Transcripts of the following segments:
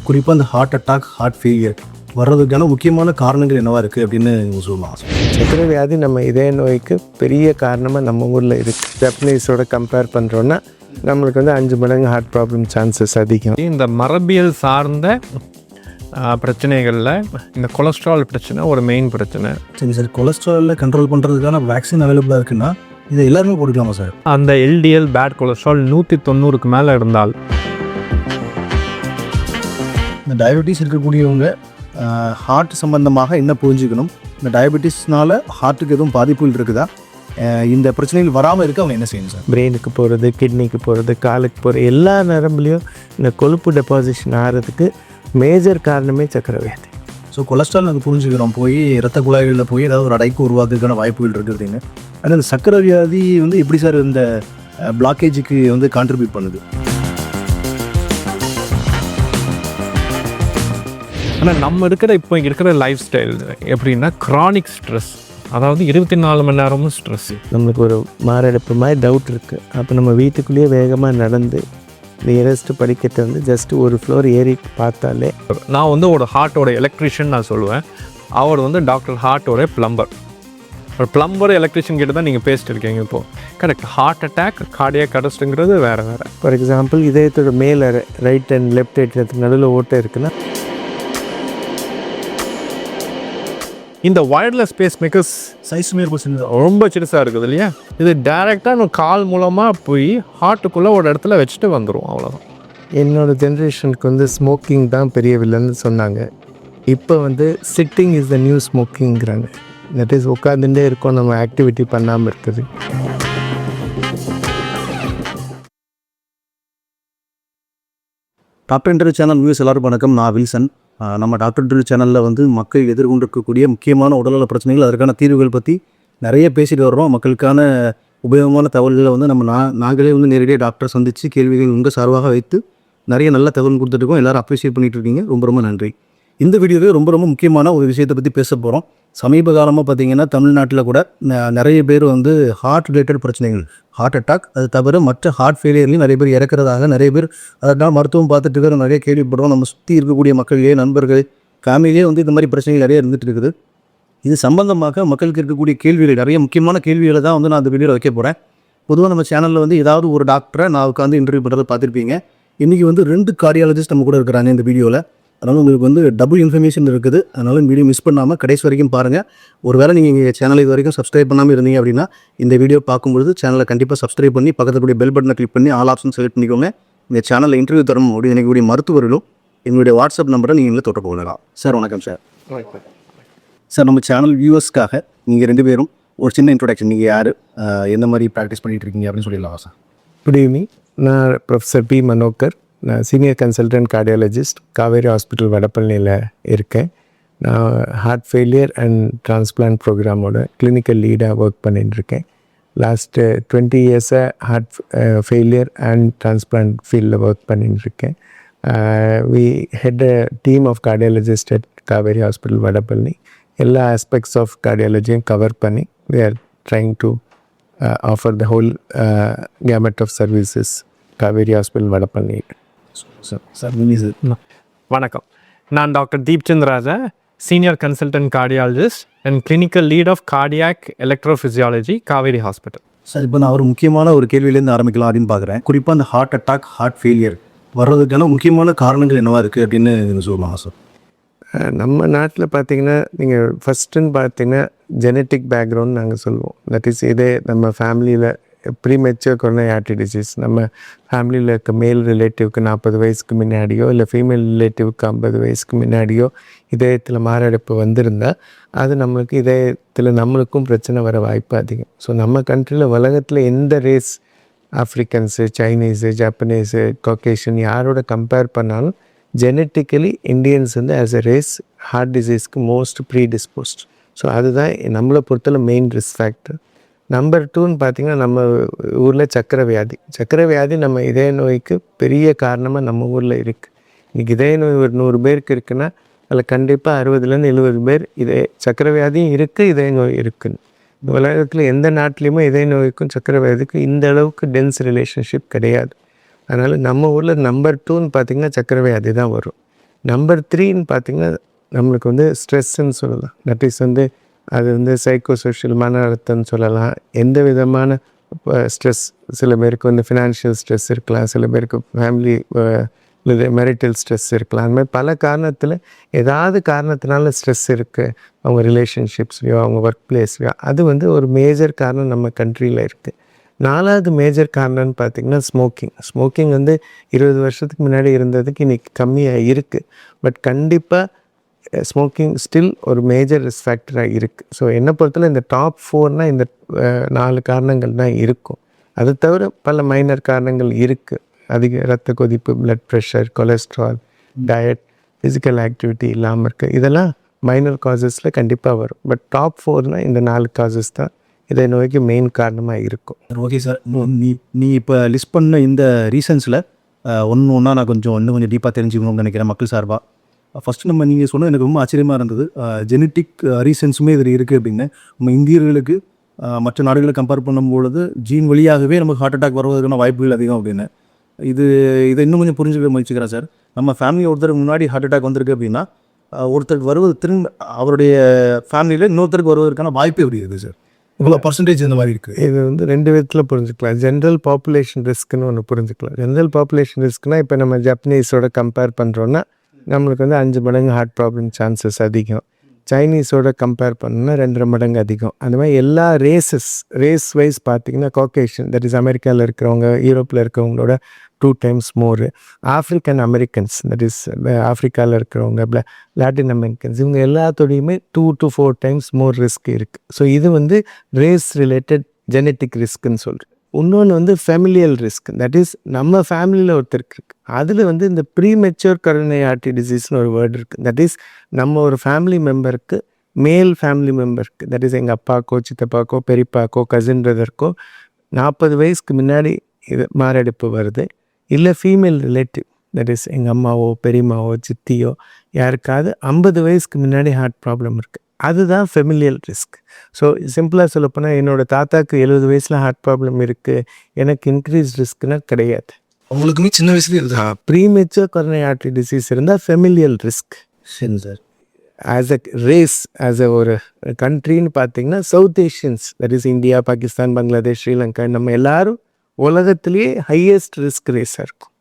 குறிப்பாக அந்த heart attack, heart failure வர்றதுக்கான முக்கியமான காரணங்கள் என்னவா இருக்குது அப்படின்னு சொல்லலாம். சர்க்கரை வியாதி நம்ம இதய நோய்க்கு பெரிய காரணமாக நம்ம ஊரில் இருக்குது. ஜப்பனீஸோட கம்பேர் பண்ணுறோன்னா நம்மளுக்கு 5 மடங்கு ஹார்ட் ப்ராப்ளம் சான்சஸ் அதிகம். இந்த மரபியல் சார்ந்த பிரச்சனைகளில் இந்த கொலஸ்ட்ரால் பிரச்சனை ஒரு மெயின் பிரச்சனை. சரி சார், கொலஸ்ட்ராலில் கண்ட்ரோல் பண்ணுறதுக்கான வேக்சின் அவைலபிளாக இருக்குன்னா இதை எல்லாருமே போட்டுக்கலாமா சார்? அந்த எல்டிஎல் பேட் கொலஸ்ட்ரால் 190க்கு மேலே இருந்தால், இந்த டயபெட்டிஸ் இருக்கக்கூடியவங்க ஹார்ட் சம்பந்தமாக என்ன புரிஞ்சுக்கணும், இந்த டயபெட்டிஸ்னால ஹார்ட்டுக்கு எதுவும் பாதிப்புகள் இருக்குதா, இந்த பிரச்சனைகள் வராமல் இருக்க அவங்க என்ன செய்யணும் சார்? பிரெயினுக்கு போகிறது, கிட்னிக்கு போகிறது, காலுக்கு போகிற எல்லா நரம்புலையும் இந்த கொழுப்பு டெபாசிஷன் ஆகிறதுக்கு மேஜர் காரணமே சர்க்கரை வியாதி. ஸோ கொலஸ்ட்ரால் நாங்கள் புரிஞ்சுக்கிறோம், போய் ரத்த குழாய்களில் போய் ஏதாவது ஒரு அடைப்பு உருவாக்குறதுக்கான வாய்ப்புகள் இருக்குதுங்க. ஆனால் இந்த சர்க்கரை வியாதி எப்படி சார் இந்த பிளாக்கேஜுக்கு கான்ட்ரிபியூட் பண்ணுது? ஆனால் நம்ம இப்போ இருக்கிற லைஃப் ஸ்டைல் எப்படின்னா க்ரானிக் ஸ்ட்ரெஸ், அதாவது 24 மணி நேரமும் ஸ்ட்ரெஸ்ஸு. நம்மளுக்கு ஒரு மாரடைப்பு மாதிரி டவுட் இருக்குது. அப்போ நம்ம வீட்டுக்குள்ளேயே வேகமாக நடந்து நியரஸ்ட் படிக்கட்டு ஜஸ்ட் ஒரு ஃப்ளோர் ஏறி பார்த்தாலே, நான் ஒரு ஹார்ட்டோட எலக்ட்ரிஷியன் நான் சொல்லுவேன். அவர் டாக்டர் ஹார்ட்டோட பிளம்பர். ஒரு பிளம்பர் எலக்ட்ரிஷியன் கிட்ட தான் நீங்கள் பேசிட்டு இருக்கீங்க இப்போது. கரெக்ட். ஹார்ட் அட்டாக், கார்டியாக் அரெஸ்ட்டுங்கிறது வேறு. ஃபார் எக்ஸாம்பிள் இதயத்தோட மேலே ரைட் அண்ட் லெஃப்ட் ஏற்றத்துக்கு நடுவில் ஓட்டை இருக்குன்னா, இந்த வயர்லெஸ் பேஸ் மேக்கர்ஸ் சைஸுமே ரொம்ப சிறுசாக இருக்குது இல்லையா? இது டைரெக்டாக நம்ம கால் மூலமாக போய் ஹார்ட்டுக்குள்ளே ஒரு இடத்துல வச்சுட்டு வந்துடும், அவ்வளோதான். என்னோடய ஜென்ரேஷனுக்கு ஸ்மோக்கிங் தான் பெரிய வில்லன்னு சொன்னாங்க. இப்போ சிட்டிங் இஸ் த நியூ ஸ்மோக்கிங்கிறாங்க. தட் இஸ் உட்காந்துட்டே இருக்கோம், நம்ம ஆக்டிவிட்டி பண்ணாமல் இருக்குது. டாக்டர் ட்ரில் சேனல் வியூஸ் எல்லாரும் வணக்கம். நான் வில்சன். நம்ம டாக்டர் ட்ரில் சேனலில் மக்கள் எதிர்கொண்டிருக்கக்கூடிய முக்கியமான உடல்நல பிரச்சனைகள், அதற்கான தீர்வுகள் பற்றி நிறைய பேசிட்டு வர்றோம். மக்களுக்கான உபயோகமான தகவல்களை நாங்களே நேரடியாக டாக்டர் சந்தித்து கேள்விகள் உங்கள் சார்பாக வைத்து நிறைய நல்ல தகவல் கொடுத்துருக்கோம். எல்லோரும் அப்ரிஷியேட் பண்ணிகிட்டு இருக்கீங்க, ரொம்ப ரொம்ப நன்றி. இந்த வீடியோவே ரொம்ப ரொம்ப முக்கியமான ஒரு விஷயத்தை பற்றி பேச போகிறோம். சமீப காலமாக பார்த்திங்கன்னா தமிழ்நாட்டில் கூட நிறைய பேர் ஹார்ட் ரிலேட்டட் பிரச்சனைகள், ஹார்ட் அட்டாக், அது தவிர மற்ற ஹார்ட் ஃபெயிலியர்லையும் நிறைய பேர் இறக்கிறதாக நிறைய பேர் அதனால் மருத்துவம் பார்த்துட்டு இருக்கிற நிறைய கேள்விப்படுறோம். நம்ம சுற்றி இருக்கக்கூடிய மக்களே, நண்பர்கள், ஃபேமிலியே இந்த மாதிரி பிரச்சனைகள் நிறைய இருந்துகிட்டு இருக்குது. இது சம்பந்தமாக மக்களுக்கு இருக்கக்கூடிய கேள்விகள், நிறைய முக்கியமான கேள்விகளை தான் நான் அந்த வீடியோவில் வைக்க போகிறேன். பொதுவாக நம்ம சேனலில் ஏதாவது ஒரு டாக்டரை நான் உட்காந்து இன்டர்வியூ பண்ணுறதை பார்த்துருப்பீங்க. இன்றைக்கி 2 கார்டியாலஜிஸ்ட் நம்ம கூட இருக்கிறாங்க இந்த வீடியோவில். அதனால் உங்களுக்கு டபுள் இன்ஃபர்மேஷன் இருக்குது. அதனால் இந்த வீடியோ மிஸ் பண்ணாமல் கடைசி வரைக்கும் பாருங்கள். ஒருவேளை நீங்கள் எங்கள் சேனலை இது வரைக்கும் சப்ஸ்கிரைப் பண்ணாமல் இருந்தீங்க அப்படின்னா இந்த வீடியோ பார்க்கும்பொழுது சேனலை கண்டிப்பாக சப்ஸ்கிரைப் பண்ணி பக்கத்தில் கூடிய பெல் பட்டனை கிளிக் பண்ணி ஆல் ஆப்ஷன் செலக்ட் பண்ணிக்கோங்க. இந்த சேனலில் இன்டர்வியூ தரணும் அப்படின்னு நினைக்கக்கூடிய மருத்துவர்களும் என்னுடைய வாட்ஸ்அப் நம்பரை நீங்கள் தொடர்பு கொள்ளலாம். சார் வணக்கம் சார். சார், நம்ம சேனல் வியூவர்ஸ்க்காக நீங்கள் 2 பேரும் ஒரு சின்ன இன்ட்ரோடக்ஷன், நீங்கள் யார், எந்த மாதிரி ப்ராக்டிஸ் பண்ணிகிட்டு இருக்கீங்க அப்படின்னு சொல்லிடலாம் சார். Good evening. நான் ப்ரொஃபஸர் பி மனோகர். நான் senior consultant cardiologist, Kauvery hospital வடபழனியில் இருக்கேன். நான் ஹார்ட் ஃபெயிலியர் அண்ட் டிரான்ஸ்பிளான்ட் ப்ரோக்ராமோட கிளினிக்கல் லீடாக ஒர்க் பண்ணிட்டுருக்கேன். லாஸ்ட்டு 20 இயர்ஸாக ஹார்ட் ஃபெயிலியர் அண்ட் டிரான்ஸ்பிளான்ட் ஃபீல்டில் ஒர்க் பண்ணிட்டுருக்கேன். We head a team of cardiologist at Kauvery hospital Vadapalani. எல்லா ஆஸ்பெக்ட்ஸ் ஆஃப் கார்டியாலஜியும் கவர் பண்ணி we are trying to offer the whole gamut of services Kauvery hospital Vadapalani. Sir வணக்கம். நான் doctor Deepchandraraja, senior consultant cardiologist and clinical lead of cardiac electrophysiology, Kauvery hospital. Sir, இப்போ நான் ஒரு முக்கியமான ஒரு கேள்வியிலேருந்து ஆரம்பிக்கலாம் அப்படின்னு பார்க்குறேன். குறிப்பாக அந்த ஹார்ட் அட்டாக், ஹார்ட் ஃபெயிலியர் வர்றதுக்கான முக்கியமான காரணங்கள் என்னவா இருக்குது அப்படின்னு சொல்லலாம் சார். நம்ம நாட்டில் பார்த்திங்கன்னா, நீங்கள் ஃபஸ்ட்டுன்னு பார்த்தீங்கன்னா ஜெனட்டிக் பேக்ரவுண்ட் நாங்கள் சொல்லுவோம். தட் இஸ் இதே நம்ம ஃபேமிலியில் ப்ரீமெச்சூர் கொரோனரி ஆர்டரி டிசீஸ், நம்ம ஃபேமிலியில் இருக்க மேல் ரிலேட்டிவ்க்கு 40 வயசுக்கு முன்னாடியோ இல்லை ஃபீமேல் ரிலேட்டிவ்க்கு 50 வயசுக்கு முன்னாடியோ இதயத்தில் மாரடைப்பு வந்திருந்தால் அது நம்மளுக்கு இதயத்தில் நம்மளுக்கும் பிரச்சனை வர வாய்ப்பு அதிகம். ஸோ நம்ம கண்ட்ரியில் உலகத்தில் எந்த race, Africans, Chinese, Japanese, Caucasian யாரோட கம்பேர் பண்ணாலும் genetically Indians as a race heart டிசீஸ்க்கு மோஸ்ட் ப்ரீடிஸ்போஸ்ட். ஸோ அதுதான் நம்மளை பொறுத்தவரை மெயின் ரிஸ்க் ஃபேக்டர். நம்பர் 2ன்னு பார்த்திங்கன்னா, நம்ம ஊரில் சர்க்கரை வியாதி நம்ம இதய நோய்க்கு பெரிய காரணமாக நம்ம ஊரில் இருக்குது. இன்றைக்கி இதய நோய் ஒரு 100 பேருக்கு இருக்குன்னா அதில் கண்டிப்பாக 60லேருந்து 70 பேர் சர்க்கரை வியாதியும் இருக்குது, இதய நோய் இருக்குன்னு. உலகத்தில் எந்த நாட்டிலையுமே இதய நோய்க்கும் சர்க்கரை வியாதிக்கும் இந்த அளவுக்கு டென்ஸ் ரிலேஷன்ஷிப் கிடையாது. அதனால் நம்ம ஊரில் நம்பர் 2ன்னு பார்த்திங்கன்னா சர்க்கரை வியாதி தான் வரும். நம்பர் 3ன்னு பார்த்தீங்கன்னா நம்மளுக்கு வந்து ஸ்ட்ரெஸ்ஸுன்னு சொல்லலாம். தட் இஸ் வந்து அது வந்து சைக்கோ சோஷியல் மன அழுத்தம்னு சொல்லலாம். எந்த விதமான ஸ்ட்ரெஸ், சில பேருக்கு வந்து ஃபினான்ஷியல் ஸ்ட்ரெஸ் இருக்கலாம், சில பேருக்கு ஃபேமிலி இது மெரிட்டல் ஸ்ட்ரெஸ் இருக்கலாம். அந்த மாதிரி பல காரணத்தில் ஏதாவது காரணத்தினால ஸ்ட்ரெஸ் இருக்குது அவங்க ரிலேஷன்ஷிப்ஸ்லையோ அவங்க ஒர்க் பிளேஸ்லையோ. அது வந்து ஒரு மேஜர் காரணம் நம்ம கண்ட்ரியில் இருக்குது. 4வது மேஜர் காரணம்னு பார்த்திங்கன்னா ஸ்மோக்கிங் வந்து 20 வருஷத்துக்கு முன்னாடி இருந்ததுக்கு இன்றைக்கி கம்மியாக இருக்குது. பட் கண்டிப்பாக ஸ்மோக்கிங் ஸ்டில் ஒரு மேஜர் ரிஸ்க் ஃபேக்டராக இருக்குது. ஸோ என்னை பொறுத்தவரை இந்த டாப் 4னால் இந்த 4 காரணங்கள் தான் இருக்கும். அது தவிர பல மைனர் காரணங்கள் இருக்குது. அதிக இரத்த கொதிப்பு, blood pressure, cholesterol, diet, physical activity இல்லாமல் இருக்குது. இதெல்லாம் மைனர் காசஸில் கண்டிப்பாக வரும். பட் டாப் 4னால் இந்த 4 காசஸ் தான் இதை நோய்க்கு மெயின் காரணமாக இருக்கும். ஓகே சார், நீ இப்போ லிஸ்ட் பண்ண இந்த ரீசன்ஸில் ஒன்றா நான் இன்னும் கொஞ்சம் டீப்பாக தெரிஞ்சுக்கணும்னு நினைக்கிறேன் மக்கள் சார்பாக. ஃபஸ்ட்டு நீங்கள் சொன்னது எனக்கு ரொம்ப ஆச்சரியமாக இருந்தது. ஜெனட்டிக் ரீசன்ஸுமே இதில் இருக்குது அப்படின்னு. நம்ம இந்தியர்களுக்கு மற்ற நாடுகளை கம்பேர் பண்ணும்பொழுது ஜீன் வழியாகவே நமக்கு ஹார்ட் அட்டாக் வருவதற்கான வாய்ப்புகள் அதிகம் அப்படின்னு. இதை இன்னும் கொஞ்சம் புரிஞ்சுக்க முயற்சிக்கிறேன் சார். நம்ம ஃபேமிலி ஒருத்தருக்கு முன்னாடி ஹார்ட் அட்டாக் வந்திருக்கு அப்படின்னா ஒருத்தருக்கு வருவது திரும்ப அவருடைய ஃபேமிலியில் இன்னொருத்தருக்கு வருவதற்கான வாய்ப்பு எப்படி இருக்குது சார்? இவ்வளோ பர்சன்டேஜ் இந்த மாதிரி இருக்குது. இது வந்து 2 விதத்தில் புரிஞ்சுக்கலாம். ஜென்ரல் பாப்புலேஷன் ரிஸ்க்குன்னு ஒன்று புரிஞ்சுக்கலாம். ஜென்ரல் பாப்புலேஷன் ரிஸ்க்னால் இப்போ நம்ம ஜப்பனீஸோட கம்பேர் பண்ணுறோன்னா நம்மளுக்கு வந்து 5 மடங்கு ஹார்ட் ப்ராப்ளம் சான்சஸ் அதிகம். சைனீஸோட கம்பேர் பண்ணோன்னா 2.5 மடங்கு அதிகம். அந்த மாதிரி எல்லா ரேஸ் வைஸ் பார்த்திங்கன்னா காக்கேஷன், தட் இஸ் அமெரிக்காவில் இருக்கிறவங்க, யூரோப்பில் இருக்கிறவங்களோட 2 times மோரு. ஆஃப்ரிக்கன் அமெரிக்கன்ஸ், தட் இஸ் ஆஃப்ரிக்காவில் இருக்கிறவங்க, லாட்டின் அமெரிக்கன்ஸ், இவங்க எல்லாத்தோடையுமே 2 to 4 times மோர் ரிஸ்க் இருக்குது. ஸோ இது வந்து ரேஸ் ரிலேட்டட் ஜெனட்டிக் ரிஸ்க்குன்னு சொல்கிறேன். இன்னொன்று வந்து ஃபெமிலியல் ரிஸ்க், தட் இஸ் நம்ம ஃபேமிலியில் ஒருத்தருக்கு இருக்குது. அதில் வந்து இந்த ப்ரீமெச்சூர் கொரோனரி ஆர்டரி டிசீஸ்னு ஒரு வேர்டு இருக்குது. தட் இஸ் நம்ம ஒரு ஃபேமிலி மெம்பருக்கு, மேல் ஃபேமிலி மெம்பருக்கு, தட் இஸ் எங்கள் அப்பாக்கோ, சித்தப்பாக்கோ, பெரியப்பாக்கோ, கசின் பிரதருக்கோ 40 வயசுக்கு முன்னாடி இது மாரடைப்பு வருது. இல்லை ஃபீமேல் ரிலேட்டிவ், தட் இஸ் எங்கள் அம்மாவோ, பெரியம்மாவோ, சித்தியோ யாருக்காவது 50 வயசுக்கு முன்னாடி ஹார்ட் ப்ராப்ளம் இருக்குது. அதுதான் ஃபெமிலியல் ரிஸ்க். ஸோ சிம்பிளாக சொல்லப்போனால் என்னோடய தாத்தாக்கு 70 வயசில் ஹார்ட் ப்ராப்ளம் இருக்குது, எனக்கு இன்க்ரீஸ் ரிஸ்க்குன்னா கிடையாது. அவங்களுக்குமே சின்ன வயசுலேயே இருக்குது. ப்ரீமெச்சூர் கொரோனரி ஆர்டரி டிசீஸ் இருந்தால் ஃபெமிலியல் ரிஸ்க். சரி sir. As a race, as a ஒரு கண்ட்ரின்னு பார்த்தீங்கன்னா south Asians, that is India, Pakistan, Bangladesh, Sri Lanka, நம்ம எல்லாரும் உலகத்திலேயே ஹையஸ்ட் ரிஸ்க் ரேஸாக இருக்கும்.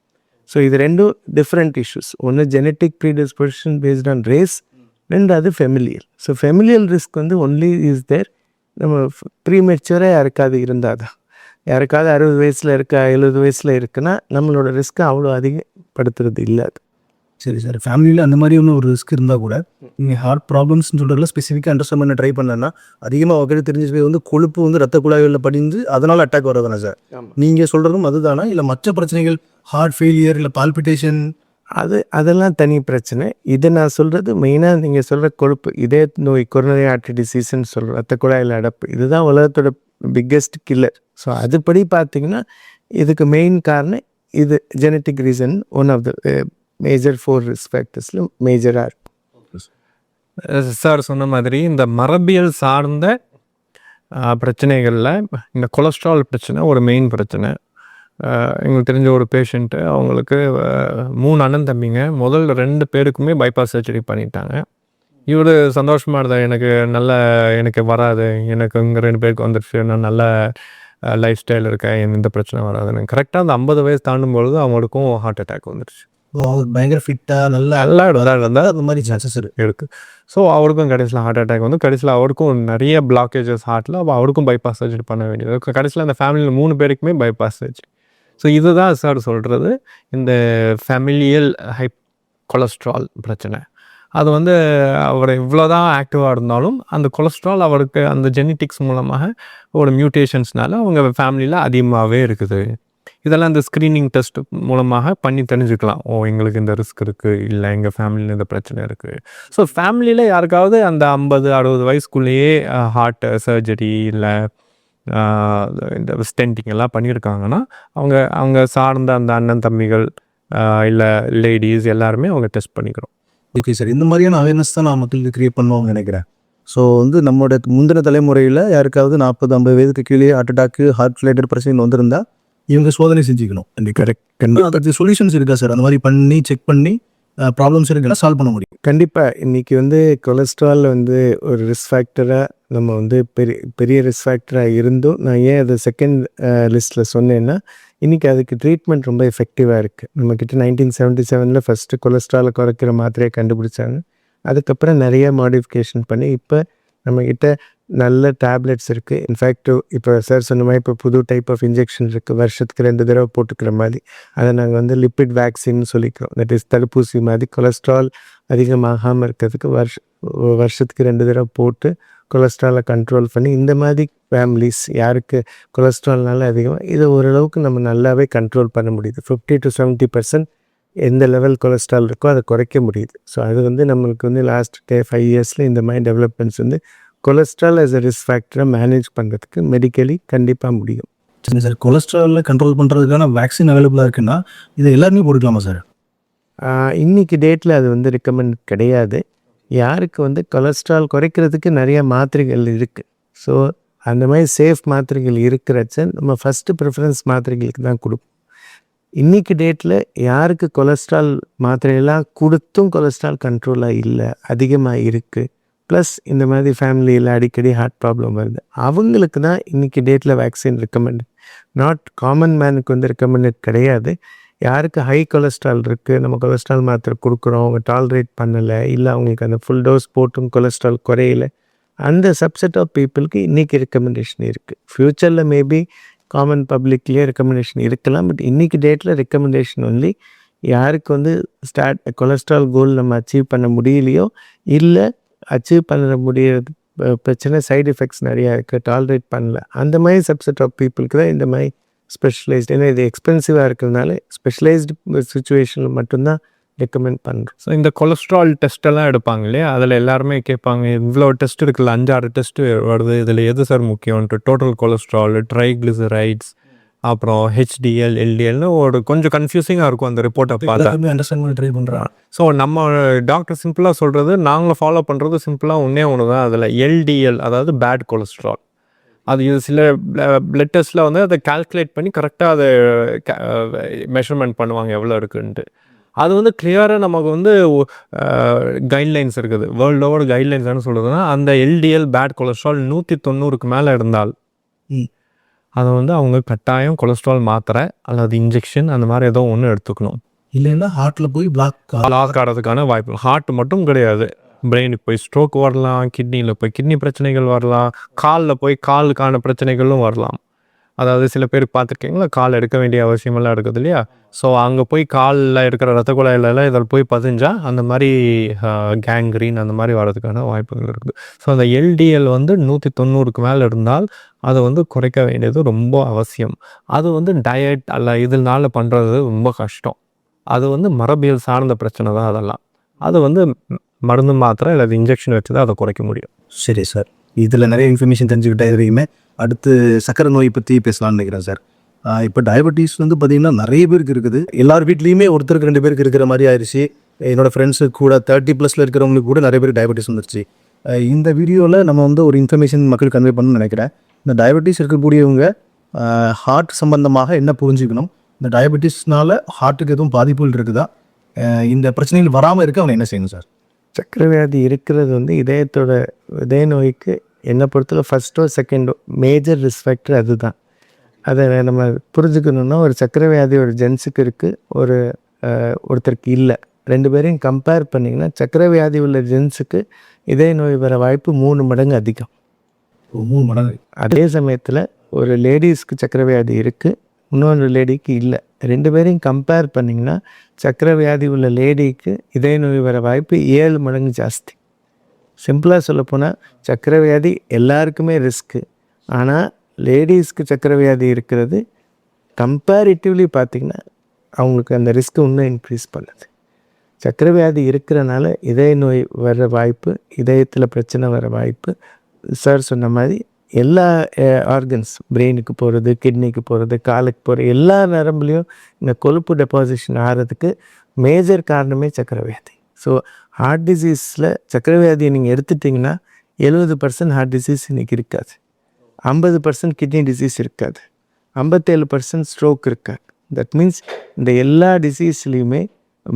ஸோ இது 2 டிஃப்ரெண்ட் இஷ்யூஸ். ஒன்று genetic predisposition based on race, 2வது ஃபெமிலியல். ஸோ ஃபெமிலியல் ரிஸ்க் வந்து ஒன்லி இஸ் தேர் நம்ம ப்ரீமெச்சூராக யாருக்காவது இருந்தால் தான். யாருக்காவது 60 வயசில் இருக்கா, 70 வயசில் இருக்குன்னா நம்மளோட ரிஸ்க்கை அவ்வளோ அதிகப்படுத்துறது இல்லை. அது சரி சார். ஃபேமிலியில் அந்த மாதிரி ஒன்று ஒரு ரிஸ்க் இருந்தால் கூட நீங்கள் ஹார்ட் ப்ராப்ளம்ஸ்னு சொல்கிறதுல ஸ்பெசிஃபிக்காக அண்டர்ஸ்டாண்ட் பண்ண ட்ரை பண்ணலன்னா அதிகமாக வகையில் தெரிஞ்சு வந்து கொழுப்பு வந்து ரத்த குழாய்களில் படிந்து அதனால் அட்டாக் வரதானே சார்? நீங்கள் சொல்கிறதும் அதுதானா, இல்லை மற்ற பிரச்சனைகள் ஹார்ட் ஃபெயிலியர் இல்லை பால்பிட்டேஷன் அதெல்லாம் தனி பிரச்சனை. இதை நான் சொல்கிறது மெயினாக நீங்கள் சொல்கிற கொழுப்பு, இதே நோய் கொரோனரி ஆர்டரி டிசீஸ்ன்னு சொல்கிறோம், ரத்த குழாயில் அடைப்பு, இதுதான் உலகத்தோட பிக்கெஸ்ட் கில்லர். ஸோ அதுபடி பார்த்திங்கன்னா இதுக்கு மெயின் காரணம் இது genetic reason, one of the major 4 risk ஃபேக்டர்ஸில் மேஜராக இருக்கும். சார் சொன்ன மாதிரி இந்த மரபியல் சார்ந்த பிரச்சனைகளில் இந்த கொலஸ்ட்ரால் பிரச்சனை ஒரு மெயின் பிரச்சனை. எங்களுக்கு தெரிஞ்ச ஒரு பேஷண்ட்டு, அவங்களுக்கு 3 அண்ணன் தம்பிங்க, முதல் 2 பேருக்குமே பைபாஸ் சர்ஜரி பண்ணிட்டாங்க. இவர் சந்தோஷமாக இருந்தார், எனக்கு வராது, எனக்கு இங்கே 2 பேருக்கு வந்துடுச்சு, நான் நல்ல லைஃப் ஸ்டைல் இருக்கேன், எந்த பிரச்சனை வராதுன்னு. கரெக்டாக அந்த 50 வயசு தாண்டும் பொழுது அவங்களுக்கும் ஹார்ட் அட்டாக் வந்துடுச்சு. பயங்கர ஃபிட்டாக நல்லா இருந்தால் அந்த மாதிரி சான்சஸ் இருக்குது. ஸோ அவருக்கும் கடைசியில் ஹார்ட் அட்டாக் வந்து கடைசியில் அவருக்கும் நிறைய பிளாக்கேஜஸ் ஹார்ட்டில், அவருக்கும் பைபாஸ் சர்ஜரி பண்ண வேண்டியது. கடைசியில் அந்த ஃபேமிலியில் 3 பேருக்குமே பைபாஸ் சர்ஜரி. ஸோ இதுதான் சார் சொல்கிறது இந்த ஃபெமிலியல் கொலஸ்ட்ரால் பிரச்சனை. அது வந்து அவர் இவ்வளோதான் ஆக்டிவாக இருந்தாலும் அந்த கொலஸ்ட்ரால் அவருக்கு அந்த ஜெனட்டிக்ஸ் மூலமாக ஒரு மியூட்டேஷன்ஸ்னால அவங்க ஃபேமிலியில் அதிகமாகவே இருக்குது. இதெல்லாம் இந்த ஸ்க்ரீனிங் டெஸ்ட் மூலமாக பண்ணி தெரிஞ்சுக்கலாம். எங்களுக்கு இந்த ரிஸ்க் இருக்குது, இல்லை எங்கள் ஃபேமிலியில் இந்த பிரச்சனை இருக்குது. ஸோ ஃபேமிலியில் யாருக்காவது அந்த 50-60 வயசுக்குள்ளேயே ஹார்ட் சர்ஜரி இல்லை இந்த ஸ்டென்டிங் எல்லாம் பண்ணியிருக்காங்கன்னா அவங்க சார்ந்த அந்த அண்ணன் தம்பிகள் இல்லை லேடிஸ் எல்லாருமே அவங்க டெஸ்ட் பண்ணிக்கிறோம். Okay sir. இந்த மாதிரியான அவேர்னஸ் தான் நான் மக்களுக்கு க்ரியேட் பண்ணுவாங்க நினைக்கிறேன். ஸோ வந்து நம்மளோட முந்தின தலைமுறையில் யாருக்காவது 40-50 வயதுக்கு கீழே ஹார்ட் அட்டாக்கு, ஹார்ட் ரிலேட்டட் பிரச்சனை வந்திருந்தால் இவங்க சோதனை செஞ்சுக்கணும். கரெக்ட். அதுக்கு சொல்யூஷன்ஸ் இருக்கா சார்? அந்த மாதிரி பண்ணி செக் பண்ணி ப்ராப்ளம்ஸ் இருக்குன்னா சால்வ் பண்ண முடியும். கண்டிப்பாக இன்றைக்கி வந்து கொலஸ்ட்ரால் வந்து ஒரு ரிஸ்க் ஃபேக்டராக நம்ம வந்து பெரிய ரிஸ்க் ஃபேக்டராக இருந்தும் நான் ஏன் அதை செகண்ட் லிஸ்ட்டில் சொன்னேன்னா இன்றைக்கி அதுக்கு ட்ரீட்மெண்ட் ரொம்ப எஃபெக்டிவாக இருக்குது. நம்மக்கிட்ட 1977 ஃபஸ்ட்டு கொலஸ்ட்ராலை குறைக்கிற மாத்திரையை கண்டுபிடிச்சாங்க. அதுக்கப்புறம் நிறைய மாடிஃபிகேஷன் பண்ணி இப்போ நம்மக்கிட்ட நல்ல டேப்லெட்ஸ் இருக்குது. இன்ஃபேக்ட் இப்போ சார் சொன்ன மாதிரி இப்போ புது டைப் ஆஃப் இன்ஜெக்ஷன் இருக்குது, வருஷத்துக்கு 2 தடவை போட்டுக்கிற மாதிரி. அதை நாங்கள் வந்து லிப்பிட் வேக்சின் சொல்லிக்கிறோம். தட் இஸ் தடுப்பூசி மாதிரி கொலஸ்ட்ரால் அதிகமாகாமல் இருக்கிறதுக்கு வருஷத்துக்கு 2 தடவை போட்டு கொலஸ்ட்ராலை கண்ட்ரோல் பண்ணி இந்த மாதிரி ஃபேமிலிஸ் யாருக்கு கொலஸ்ட்ரால்னால அதிகமாக இதை ஓரளவுக்கு நம்ம நல்லாவே கண்ட்ரோல் பண்ண முடியுது. 50 to 70% எந்த லெவல் கொலஸ்ட்ரால் இருக்கோ அதை குறைக்க முடியுது. ஸோ அது வந்து நம்மளுக்கு வந்து லாஸ்ட் 5 இயர்ஸில் இந்த மாதிரி டெவலப்மெண்ட்ஸ் வந்து கொலஸ்ட்ரால் ஆஸ் அ ரிஸ்க் ஃபேக்டரை மேனேஜ் பண்ணுறதுக்கு மெடிக்கலி கண்டிப்பாக முடியும். சரி சார், கொலஸ்ட்ராலில் கண்ட்ரோல் பண்ணுறதுக்கான வேக்சின் அவைலபிளாக இருக்குன்னா இதை எல்லாருமே போட்டுக்கலாமா சார்? இன்றைக்கி டேட்டில் அது வந்து ரெக்கமெண்ட் கிடையாது. யாருக்கு வந்து கொலஸ்ட்ரால் குறைக்கிறதுக்கு நிறைய மாத்திரைகள் இருக்குது. ஸோ அந்த மாதிரி சேஃப் மாத்திரைகள் இருக்கிறச்ச நம்ம ஃபஸ்ட்டு ப்ரிஃபரன்ஸ் மாத்திரைகளுக்கு தான் கொடுப்போம். இன்றைக்கி டேட்டில் யாருக்கு கொலஸ்ட்ரால் மாத்திரையெல்லாம் கொடுத்தும் கொலஸ்ட்ரால் கண்ட்ரோலாக இல்லை, அதிகமாக இருக்குது, ப்ளஸ் இந்த மாதிரி ஃபேமிலியில் அடிக்கடி ஹார்ட் ப்ராப்ளம் வருது, அவங்களுக்கு தான் இன்றைக்கி டேட்டில் வேக்சின் ரெக்கமெண்ட். நாட் காமன் மேனுக்கு வந்து ரெக்கமெண்டட் கிடையாது. யாருக்கு ஹை கொலஸ்ட்ரால் இருக்குது, நம்ம கொலஸ்ட்ரால் மாத்திரை கொடுக்குறோம், அவங்க டாலரேட் பண்ணலை, இல்லை அவங்களுக்கு அந்த ஃபுல் டோஸ் போட்டும் கொலஸ்ட்ரால் குறையலை, அந்த சப்செட் ஆஃப் பீப்புளுக்கு இன்றைக்கி ரெக்கமெண்டேஷன் இருக்குது. ஃப்யூச்சரில் மேபி காமன் பப்ளிக்லேயே ரெக்கமெண்டேஷன் இருக்கலாம். பட் இன்றைக்கி டேட்டில் ரெக்கமெண்டேஷன் ஒன்லி யாருக்கு வந்து கொலஸ்ட்ரால் கோல் நம்ம அச்சீவ் பண்ண முடியலையோ, இல்லை அச்சீவ் பண்ண முடியாது பிரச்சனை சைடு எஃபெக்ட்ஸ் நிறையா இருக்குது, டாலரேட் பண்ணல, அந்த மாதிரி சப்செட் ஆஃப் பீப்புளுக்கு தான் இந்த மாதிரி ஸ்பெஷலைஸ்டு. ஏன்னா இது எக்ஸ்பென்சிவாக இருக்கிறதுனால ஸ்பெஷலைஸ்டு சுச்சுவேஷனில் மட்டும்தான் ரெக்கமெண்ட் பண்ணுறோம். ஸோ இந்த கொலஸ்ட்ரால் டெஸ்ட்டெல்லாம் எடுப்பாங்க இல்லையா, அதில் எல்லாருமே கேட்பாங்க இவ்வளோ டெஸ்ட் இருக்குல்ல, 5-6 டெஸ்ட்டு வருது, இதில் எது சார் முக்கியம்ன்ட்டு. டோட்டல் கொலஸ்ட்ரால், ட்ரைக்ளிசரைட்ஸ், அப்புறம் ஹெச்டிஎல், எல்டிஎல்னு ஒரு கொஞ்சம் கன்ஃபியூசிங்காக இருக்கும் அந்த ரிப்போர்ட்டை பார்த்தா. அண்டர்ஸ்டாண்ட் பண்ணி ட்ரை பண்ணுறான். ஸோ நம்ம டாக்டர் சிம்பிளாக சொல்கிறது, நாங்கள் ஃபாலோ பண்ணுறது சிம்பிளாக ஒன்று தான். அதில் எல்டிஎல் அதாவது பேட் கொலஸ்ட்ரால், அது இது சில பிளட் டெஸ்ட்டில் வந்து அதை கால்குலேட் பண்ணி கரெக்டாக அதை மெஷர்மெண்ட் பண்ணுவாங்க எவ்வளோ இருக்குன்ட்டு. அது வந்து கிளியராக நமக்கு வந்து கைட்லைன்ஸ் இருக்குது, வேர்ல்டு ஓவர் கைட்லைன்ஸ் என்ன சொல்கிறதுனா, அந்த எல்டிஎல் பேட் கொலஸ்ட்ரால் 190க்கு மேலே இருந்தால் அதை வந்து அவங்க கட்டாயம் கொலஸ்ட்ரால் மாத்திரை அல்லது இன்ஜெக்ஷன் அந்த மாதிரி ஏதோ ஒன்று எடுத்துக்கணும். இல்லைன்னா ஹார்ட்டில் போய் பிளாக் ஆகிறதுக்கான வாய்ப்பு. ஹார்ட் மட்டும் கிடையாது, பிரெயினுக்கு போய் ஸ்ட்ரோக் வரலாம், கிட்னியில் போய் கிட்னி பிரச்சனைகள் வரலாம், காலில் போய் காலுக்கான பிரச்சனைகளும் வரலாம். அதாவது சில பேருக்கு பார்த்துருக்கீங்களா, கால் எடுக்க வேண்டிய அவசியமெல்லாம் இருக்குது இல்லையா. ஸோ அங்கே போய் காலில் இருக்கிற ரத்த குழாயிலெல்லாம் இதில் போய் பதிஞ்சால் அந்த மாதிரி கேங்க்ரீன் அந்த மாதிரி வர்றதுக்கான வாய்ப்புகள் இருக்குது. ஸோ அந்த எல்டிஎல் வந்து 190க்கு மேலே இருந்தால் அதை வந்து குறைக்க வேண்டியது ரொம்ப அவசியம். அது வந்து டயட் அல்ல இதனால பண்ணுறது ரொம்ப கஷ்டம். அது வந்து மரபியல் சார்ந்த பிரச்சனை தான் அதெல்லாம். அது வந்து மருந்து மாத்திரை அல்லது இன்ஜெக்ஷன் வச்சு தான் அதை குறைக்க முடியும். சரி சார், இதில் நிறைய இன்ஃபர்மேஷன் தெரிஞ்சுக்கிட்டே வரைக்குமே அடுத்து சக்கரை நோய் பற்றி பேசலாம்னு நினைக்கிறேன் சார். இப்போ டயபெட்டிஸ் வந்து பார்த்திங்கன்னா நிறைய பேருக்கு இருக்குது. எல்லார் வீட்லேயுமே ஒருத்தருக்கு 2 பேருக்கு இருக்கிற மாதிரி ஆயிடுச்சு. என்னோடய ஃப்ரெண்ட்ஸு கூட 30+ இருக்கிறவங்களுக்கு கூட நிறைய பேருக்கு டயபெட்டிஸ் வந்துருச்சு. இந்த வீடியோவில் நம்ம வந்து ஒரு இன்ஃபர்மேஷன் மக்கள் கன்வே பண்ணணும்னு நினைக்கிறேன். இந்த டயபெட்டிஸ் இருக்கக்கூடியவங்க ஹார்ட் சம்பந்தமாக என்ன புரிஞ்சுக்கணும், இந்த டயபெட்டிஸ்னால ஹார்ட்டுக்கு எதுவும் பாதிப்புகள் இருக்குதா, இந்த பிரச்சனைகள் வராமல் இருக்க அவங்க என்ன செய்யணும் சார்? சக்கரை வியாதி இருக்கிறது வந்து இதய நோய்க்கு என்னை பொறுத்தவரை ஃபஸ்ட்டோ செகண்டோ மேஜர் ரிஸ்க் ஃபேக்டர் அதுதான். அதை நம்ம புரிஞ்சுக்கணுன்னா, ஒரு சக்கரை வியாதி ஒரு ஜென்ஸுக்கு இருக்குது, ஒருத்தருக்கு இல்லை. 2 பேரையும் கம்பேர் பண்ணிங்கன்னா சக்கரை வியாதி உள்ள ஜென்ஸுக்கு இதய நோய் வர வாய்ப்பு 3 மடங்கு அதிகம். 3 மடங்கு. அதே சமயத்தில் ஒரு லேடிஸ்க்கு சக்கரை வியாதி இருக்குது, இன்னொரு லேடிக்கு இல்லை. 2 பேரையும் கம்பேர் பண்ணிங்கன்னா சக்கரை வியாதி உள்ள லேடிக்கு இதய நோய் வர வாய்ப்பு 7 மடங்கு ஜாஸ்தி. சிம்பிளாக சொல்லப்போனால் சக்கரை வியாதி எல்லாருக்குமே ரிஸ்க்கு. ஆனால் லேடிஸ்க்கு சக்கரை வியாதி இருக்கிறது கம்பேரிட்டிவ்லி பார்த்திங்கன்னா அவங்களுக்கு அந்த ரிஸ்க்கு இன்னும் இன்க்ரீஸ் பண்ணுது. சக்கரை வியாதி இருக்கிறனால இதய நோய் வர வாய்ப்பு, இதயத்தில் பிரச்சனை வர வாய்ப்பு, சார் சொன்ன மாதிரி எல்லா ஆர்கன்ஸ், பிரெயினுக்கு போகிறது, கிட்னிக்கு போகிறது, காலுக்கு போகிற எல்லா நரம்புலையும் இந்த கொழுப்பு டெபாசிஷன் ஆகிறதுக்கு மேஜர் காரணமே சக்கரை வியாதி. ஸோ ஹார்ட் டிசீஸில் சக்கரை வியாதியை நீங்கள் எடுத்துட்டிங்கன்னா 70% ஹார்ட் டிசீஸ் இன்றைக்கி இருக்காது, 50% கிட்னி டிசீஸ் இருக்காது, 57% ஸ்ட்ரோக் இருக்காது. தட் மீன்ஸ் இந்த எல்லா டிசீஸ்லேயுமே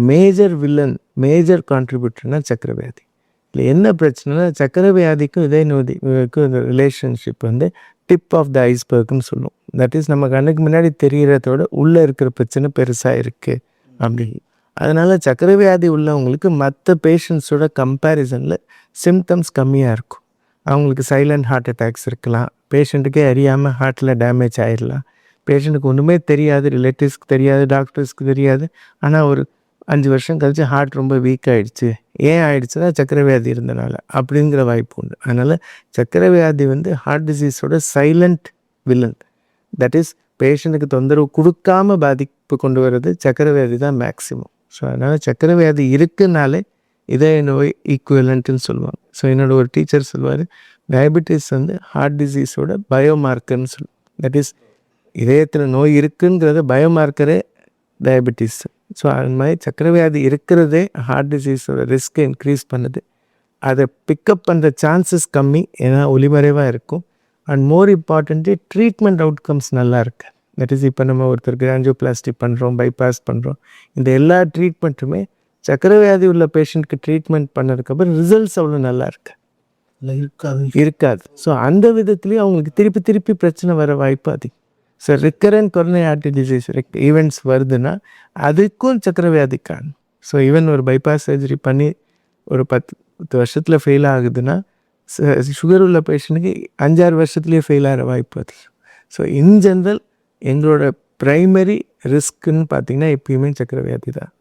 மேஜர் வில்லன், மேஜர் கான்ட்ரிபியூட்டர்னால் சர்க்கரை வியாதி. இல்லை என்ன பிரச்சனைனா சர்க்கரை வியாதிக்கும் இதய நோய்க்கும் இந்த ரிலேஷன்ஷிப் வந்து டிப் ஆஃப் த ஐஸ்பர்க்னு சொல்லுவோம். தட் இஸ் நம்ம கண்ணுக்கு முன்னாடி தெரிகிறதோட உள்ளே இருக்கிற பிரச்சனை பெருசாக இருக்குது அப்படின்னு. அதனால் சர்க்கரை வியாதி உள்ளவங்களுக்கு மற்ற பேஷண்ட்ஸோட கம்பேரிசனில் சிம்டம்ஸ் கம்மியாக இருக்கும். அவங்களுக்கு சைலண்ட் ஹார்ட் அட்டாக்ஸ் இருக்கலாம், பேஷண்ட்டுக்கே அறியாமல் ஹார்ட்டில் டேமேஜ் ஆகிடலாம், பேஷண்ட்டுக்கு ஒன்றுமே தெரியாது, ரிலேட்டிவ்ஸ்க்கு தெரியாது, டாக்டர்ஸ்க்கு தெரியாது. ஆனால் ஒரு 5 வருஷம் கழித்து ஹார்ட் ரொம்ப வீக் ஆகிடுச்சு. ஏன் ஆகிடுச்சுன்னா சர்க்கரை வியாதி இருந்தனால அப்படிங்கிற வாய்ப்பு உண்டு. அதனால் சர்க்கரை வியாதி வந்து ஹார்ட் டிசீஸோட சைலண்ட் வில்லன். தட் இஸ் பேஷண்ட்டுக்கு தொந்தரவு கொடுக்காம பாதிப்பு கொண்டு வர்றது சர்க்கரை வியாதி தான் மேக்ஸிமம். ஸோ அதனால் சர்க்கரை வியாதி இருக்குனாலே இதய நோய் ஈக்குவலண்ட்டுன்னு சொல்லுவாங்க. ஸோ என்னோட ஒரு டீச்சர் சொல்லுவார், டயபெட்டிஸ் வந்து ஹார்ட் டிசீஸோட பயோமார்க்கர்னு சொல்லுவாங்க. தட் இஸ் இதயத்தில் நோய் இருக்குங்கிறத பயோமார்க்கரே டயபெட்டிஸ். ஸோ அது மாதிரி சர்க்கரை வியாதி இருக்கிறதே ஹார்ட் டிசீஸோட ரிஸ்க்கை இன்க்ரீஸ் பண்ணுது. அதை பிக்கப் பண்ணுற சான்சஸ் கம்மி, ஏன்னா ஒளிமறைவாக இருக்கும். And more importantly treatment outcomes நல்லா இருக்குது. தட் இஸ் இப்போ நம்ம ஒருத்தருக்கு ஆஞ்சியோபிளாஸ்டி பண்ணுறோம், பைபாஸ் பண்ணுறோம், இந்த எல்லா ட்ரீட்மெண்ட்டுமே சர்க்கரை வியாதி உள்ள பேஷண்ட்க்கு ட்ரீட்மெண்ட் பண்ணதுக்கப்புறம் ரிசல்ட்ஸ் அவ்வளோ நல்லா இருக்கு இருக்காது. ஸோ அந்த விதத்துலேயும் அவங்களுக்கு திருப்பி திருப்பி பிரச்சனை வர வாய்ப்பு அதிகம். So recurrent coronary artery disease events வருதுன்னா அதுக்கும் சர்க்கரை வியாதி காரணம். ஸோ ஈவன் ஒரு பைபாஸ் சர்ஜரி பண்ணி ஒரு 10 வருஷத்தில் ஃபெயில் ஆகுதுன்னா சுகர் உள்ள பேஷண்ட்டுக்கு 5-6 வருஷத்துலேயே ஃபெயில் ஆகிற வாய்ப்பு அதிகம். ஸோ இன் ஜென்ரல் எங்களோட ப்ரைமரி ரிஸ்க்குன்னு பார்த்திங்கன்னா எப்பயுமே சர்க்கரை வியாதி தான்.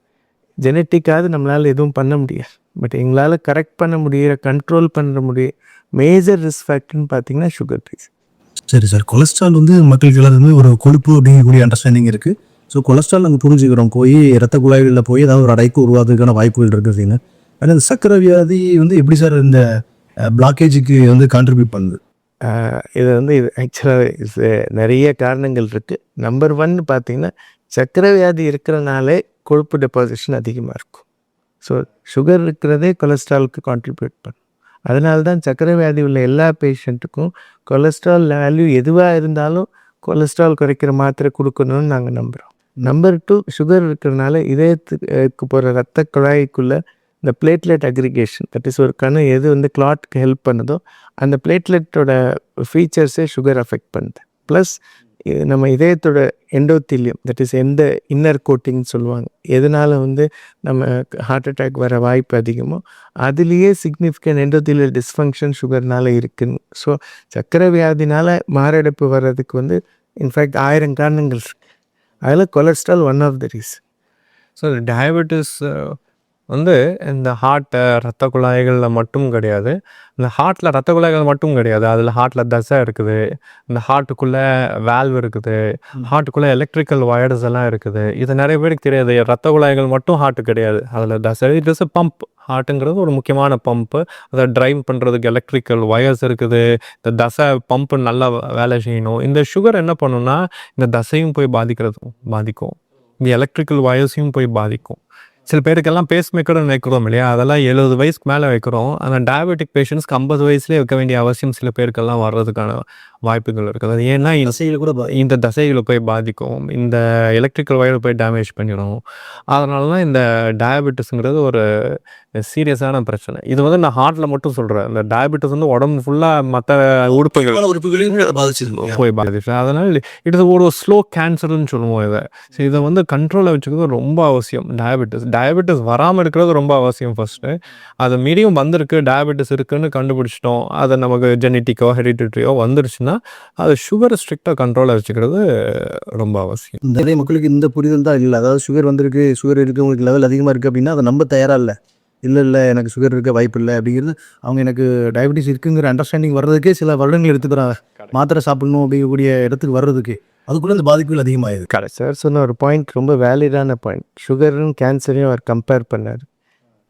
ஜெனட்டிக்காவது நம்மளால் எதுவும் பண்ண முடியாது, பட் எங்களால் கரெக்ட் பண்ண முடிகிற, கண்ட்ரோல் பண்ண முடிய மேஜர் ரிஸ்க் ஃபேக்டர்னு பார்த்திங்கன்னா சுகர் டிசீஸ். சரி சார், கொலஸ்ட்ரால் வந்து மக்களுக்கு எல்லாருமே ஒரு கொழுப்பு அப்படிங்கக்கூடிய அண்டர்ஸ்டாண்டிங் இருக்குது. ஸோ கொலஸ்ட்ரால் நாங்கள் புரிஞ்சுக்கிறோம், போய் ரத்த குழாய்களில் போய் ஏதாவது ஒரு அடைப்பு உருவாதுக்கான வாய்ப்புகள் இருக்குதுன்னு. ஆனால் இந்த சர்க்கரை வியாதி வந்து எப்படி சார் இந்த பிளாக்கேஜுக்கு வந்து கான்ட்ரிபியூட் பண்ணுது? இது வந்து இது ஆக்சுவலாக நிறைய காரணங்கள் இருக்குது. நம்பர் 1 பார்த்திங்கன்னா சர்க்கரை வியாதி இருக்கிறனாலே கொழுப்பு டெபாசிஷன் அதிகமாக இருக்கும். ஸோ சுகர் இருக்கிறதே கொலஸ்ட்ராலுக்கு கான்ட்ரிபியூட் பண்ணும். அதனால தான் சர்க்கரை வியாதி உள்ள எல்லா பேஷண்ட்டுக்கும் கொலஸ்ட்ரால் வேல்யூ எதுவாக இருந்தாலும் கொலஸ்ட்ரால் குறைக்கிற மாத்திரை கொடுக்கணும்னு நாங்கள் நம்புகிறோம். நம்பர் 2, சுகர் இருக்கிறனால இதயத்துக்கு போகிற ரத்த குழாய்க்குள்ளே இந்த பிளேட்லெட் அக்ரிகேஷன், தட் இஸ் ஒரு கணு எது வந்து கிளாட்க்கு ஹெல்ப் பண்ணுதோ அந்த பிளேட்லெட்டோட ஃபீச்சர்ஸே சுகர் அஃபெக்ட் பண்ணுது. ப்ளஸ் நம்ம இதயத்தோட எண்டோத்திலியம், தட் இஸ் எந்த இன்னர் கோட்டிங்னு சொல்லுவாங்க, எதனால் வந்து நம்ம ஹார்ட் அட்டாக் வர வாய்ப்பு அதிகமோ அதுலேயே சிக்னிஃபிகண்ட் எண்டோத்திலியல் டிஸ்ஃபங்க்ஷன் சுகர்னால இருக்குன்னு. ஸோ சர்க்கரை வியாதினால் மாரடைப்பு வர்றதுக்கு வந்து இன்ஃபேக்ட் 1000 காரணங்கள் இருக்குது. அதில் cholesterol one of the reason. So diabetes வந்து இந்த ஹார்ட்டை ரத்த குழாய்களில் மட்டும் கிடையாது, இந்த ஹார்ட்டில் ரத்த குழாய்கள் மட்டும் கிடையாது, அதில் ஹார்ட்டில் தசை இருக்குது, இந்த ஹார்ட்டுக்குள்ளே வேல்வ் இருக்குது, ஹார்ட்டுக்குள்ளே எலக்ட்ரிக்கல் வயர்ஸ் எல்லாம் இருக்குது. இது நிறைய பேருக்கு தெரியாது. ரத்த குழாய்கள் மட்டும் ஹார்ட்டு கிடையாது, அதில் தசை, இட் இஸ் பம்ப். ஹார்ட்டுங்கிறது ஒரு முக்கியமான பம்ப்பு, அதை ட்ரைவ் பண்ணுறதுக்கு எலக்ட்ரிக்கல் வயர்ஸ் இருக்குது. இந்த தசை பம்ப்பு நல்லா வேலை செய்யணும். இந்த சுகர் என்ன பண்ணுன்னா இந்த தசையும் போய் பாதிக்கும், இந்த எலக்ட்ரிக்கல் வயர்ஸையும் போய் பாதிக்கும். சில பேருக்கெல்லாம் பேஸ் மேக்கர்னு வைக்கிறோம் இல்லையா, அதெல்லாம் 70 வயசுக்கு மேலே வைக்கிறோம். ஆனால் டயபெட்டிக் பேஷண்ட்ஸ்க்கு 50 வயசுலேயே வைக்க வேண்டிய அவசியம் சில பேருக்கெல்லாம் வர்றதுக்கான வாய்ப்புகள் இருக்குது. அது ஏன்னா இந்த தசைகளை போய் பாதிக்கும், இந்த எலக்ட்ரிக்கல் வயரை போய் டேமேஜ் பண்ணிடும். அதனால தான் இந்த டயபெட்டிஸுங்கிறது ஒரு சீரியஸான பிரச்சனை. இது வந்து நான் ஹார்ட்டில் மட்டும் சொல்கிறேன். இந்த டயபெட்டிஸ் வந்து உடம்பு ஃபுல்லாக மற்ற உறுப்புகளையும் போய் பாதிச்சு. அதனால் இது ஒரு ஸ்லோ கேன்சர்னு சொல்லுவோம் இதை. ஸோ இதை வந்து கண்ட்ரோலில் வச்சுக்கிறது ரொம்ப அவசியம். டயபெட்டிஸ் வராமல் இருக்கிறது ரொம்ப அவசியம் ஃபஸ்ட்டு. அது மீறியும் வந்திருக்கு, டயபெட்டிஸ் இருக்குதுன்னு கண்டுபிடிச்சிட்டோம், அதை நமக்கு ஜெனட்டிக்கோ ஹெரிடிட்ரியோ வந்துருச்சுன்னா அது சுகரை ஸ்ட்ரிக்டாக கண்ட்ரோலில் வச்சுக்கிறது ரொம்ப அவசியம். நிறைய மக்களுக்கு இந்த புரிதல் தான் இல்லை. அதாவது சுகர் வந்திருக்கு, சுகர் இருக்குது, உங்களுக்கு லெவல் அதிகமாக இருக்குது அப்படின்னா அதை நம்ப தயாராக இல்லை எனக்கு சுகர் இருக்க வாய்ப்பு இல்லை அப்படிங்கிறது. அவங்க எனக்கு டயபெட்டிஸ் இருக்குங்கிற அண்டர்ஸ்டாண்டிங் வர்றதுக்கே சில வருடங்கள் எடுத்துக்கிறாங்க, மாத்திரை சாப்பிடணும் அப்படிங்கக்கூடிய இடத்துக்கு வர்றதுக்கு. அதுக்குள்ளே இந்த பாதிப்புகள் அதிகமாகுது. கரெக்ட் சார் சொன்ன ஒரு பாயிண்ட் ரொம்ப வேலிடான பாயிண்ட். சுகரும் கேன்சரையும் அவர் கம்பேர் பண்ணார்.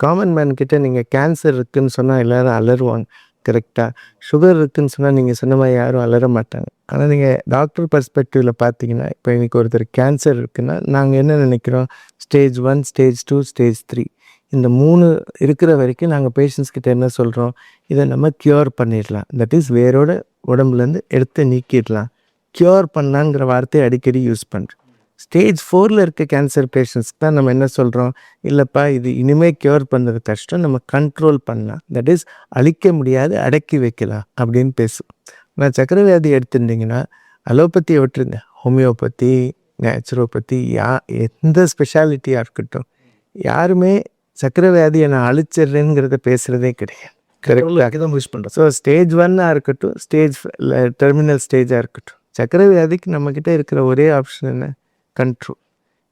காமன் மேன் கிட்ட நீங்கள் கேன்சர் இருக்குதுன்னு சொன்னால் எல்லோரும் அலறுவாங்க, கரெக்டாக. சுகர் இருக்குதுன்னு சொன்னால் நீங்கள் சொன்ன மாதிரி யாரும் அலற மாட்டாங்க. ஆனால் நீங்கள் டாக்டர் பர்ஸ்பெக்டிவில் பார்த்தீங்கன்னா, இப்போ இன்றைக்கி ஒருத்தர் கேன்சர் இருக்குன்னா நாங்கள் என்ன நினைக்கிறோம், ஸ்டேஜ் 1, ஸ்டேஜ் 2, ஸ்டேஜ் 3 இந்த 3 இருக்கிற வரைக்கும் நாங்கள் பேஷண்ட்ஸ் கிட்ட என்ன சொல்கிறோம், இதை நம்ம க்யூர் பண்ணிடலாம், தட் இஸ் வேரோட உடம்புலேருந்து எடுத்து நீக்கிடலாம். க்யூர் பண்ணலாங்கிற வார்த்தையை அடிக்கடி யூஸ் பண்ணுறோம். ஸ்டேஜ் 4ல் இருக்க கேன்சர் பேஷண்ட்ஸ்க்கு தான் நம்ம என்ன சொல்கிறோம், இல்லைப்பா இது இனிமேல் க்யூர் பண்ணுறது கஷ்டம், நம்ம கண்ட்ரோல் பண்ணலாம், தட் இஸ் அழிக்க முடியாது அடக்கி வைக்கலாம் அப்படின்னு பேசுவோம். நான் சக்கரை வியாதி எடுத்துட்டிங்கன்னா அலோபதியை விட்டுருங்க, ஹோமியோபதி, நேச்சுரோபதி, எந்த ஸ்பெஷாலிட்டியாக இருக்கட்டும், யாருமே சக்கரை வியாதியை நான் அழிச்சிட்றேங்கிறத பேசுகிறதே கிடையாது. கரெக்டாக தான் யூஸ் பண்ணுறேன். ஸோ ஸ்டேஜ் 1ஆக இருக்கட்டும், டெர்மினல் ஸ்டேஜாக இருக்கட்டும், சக்கரை வியாதிக்கு நம்மக்கிட்ட இருக்கிற ஒரே ஆப்ஷன் என்ன, கண்ட்ரோல்.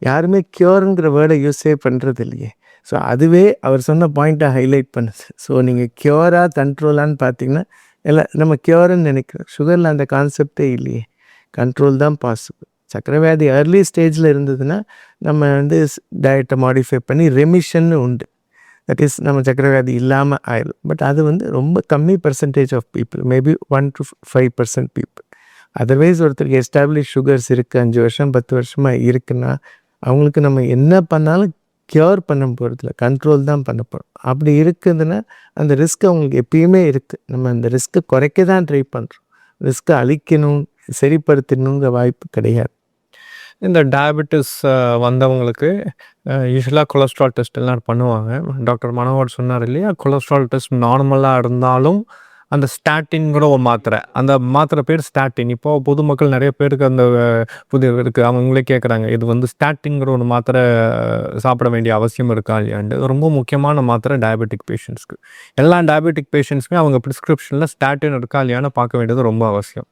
யாருமே க்யூருங்கிற வேர்டை யூஸே பண்ணுறது இல்லையே. ஸோ அதுவே அவர் சொன்ன பாயிண்ட்டை ஹைலைட் பண்ணுது. ஸோ நீங்கள் க்யூராக கண்ட்ரோலான்னு பார்த்தீங்கன்னா எல்லாம் நம்ம க்யூருன்னு நினைக்கிறோம். சுகரில் அந்த கான்செப்டே இல்லையே, கண்ட்ரோல் தான் பாசிபிள். சக்கரை வியாதி ஏர்லி ஸ்டேஜில் இருந்ததுன்னா நம்ம வந்து டயட்டை மாடிஃபை பண்ணி ரெமிஷன்னு உண்டு, தட் இஸ் நம்ம சக்கரை வியாதி இல்லாமல் ஆயிடும். பட் அது வந்து ரொம்ப கம்மி percentage of people, maybe 1 to 5% people. Otherwise ஒருத்தருக்கு எஸ்டாப்ளிஷ் சுகர்ஸ் இருக்குது, 5 வருஷம் 10 வருஷமாக இருக்குன்னா அவங்களுக்கு நம்ம என்ன பண்ணாலும் க்யூர் பண்ண போகிறதில்ல, கண்ட்ரோல் தான் பண்ண போகிறோம். அப்படி இருக்குதுன்னா அந்த ரிஸ்க் அவங்களுக்கு எப்பயுமே இருக்குது. நம்ம அந்த ரிஸ்க்கை குறைக்க தான் ட்ரை பண்ணுறோம், ரிஸ்க்கை அழிக்கணும் சரிப்படுத்தணுங்கிற வாய்ப்பு கிடையாது. இந்த டயபெட்டிஸ் வந்தவங்களுக்கு யூஸ்வலாக கொலஸ்ட்ரால் டெஸ்ட் எல்லாம் பண்ணுவாங்க. டாக்டர் மனோகர் சொன்னார் இல்லையா, கொலஸ்ட்ரால் டெஸ்ட் நார்மலாக இருந்தாலும் அந்த ஸ்டாட்டின்கிற ஒரு மாத்திரை, அந்த மாத்திரை பேர் ஸ்டாட்டின். இப்போது பொதுமக்கள் நிறைய பேருக்கு அந்த புதிய இருக்குது, அவங்களே கேட்குறாங்க இது வந்து ஸ்டாட்டின்கிற ஒரு மாத்திரை சாப்பிட வேண்டிய அவசியம் இருக்கா இல்லையாண்டு. ரொம்ப முக்கியமான மாத்திரை டயபெட்டிக் பேஷண்ட்ஸ்க்கு. எல்லா டயபெட்டிக் பேஷண்ட்ஸுமே அவங்க ப்ரிஸ்கிரிப்ஷனில் ஸ்டாட்டின் இருக்கா இல்லையான்னு பார்க்க வேண்டியது ரொம்ப அவசியம்.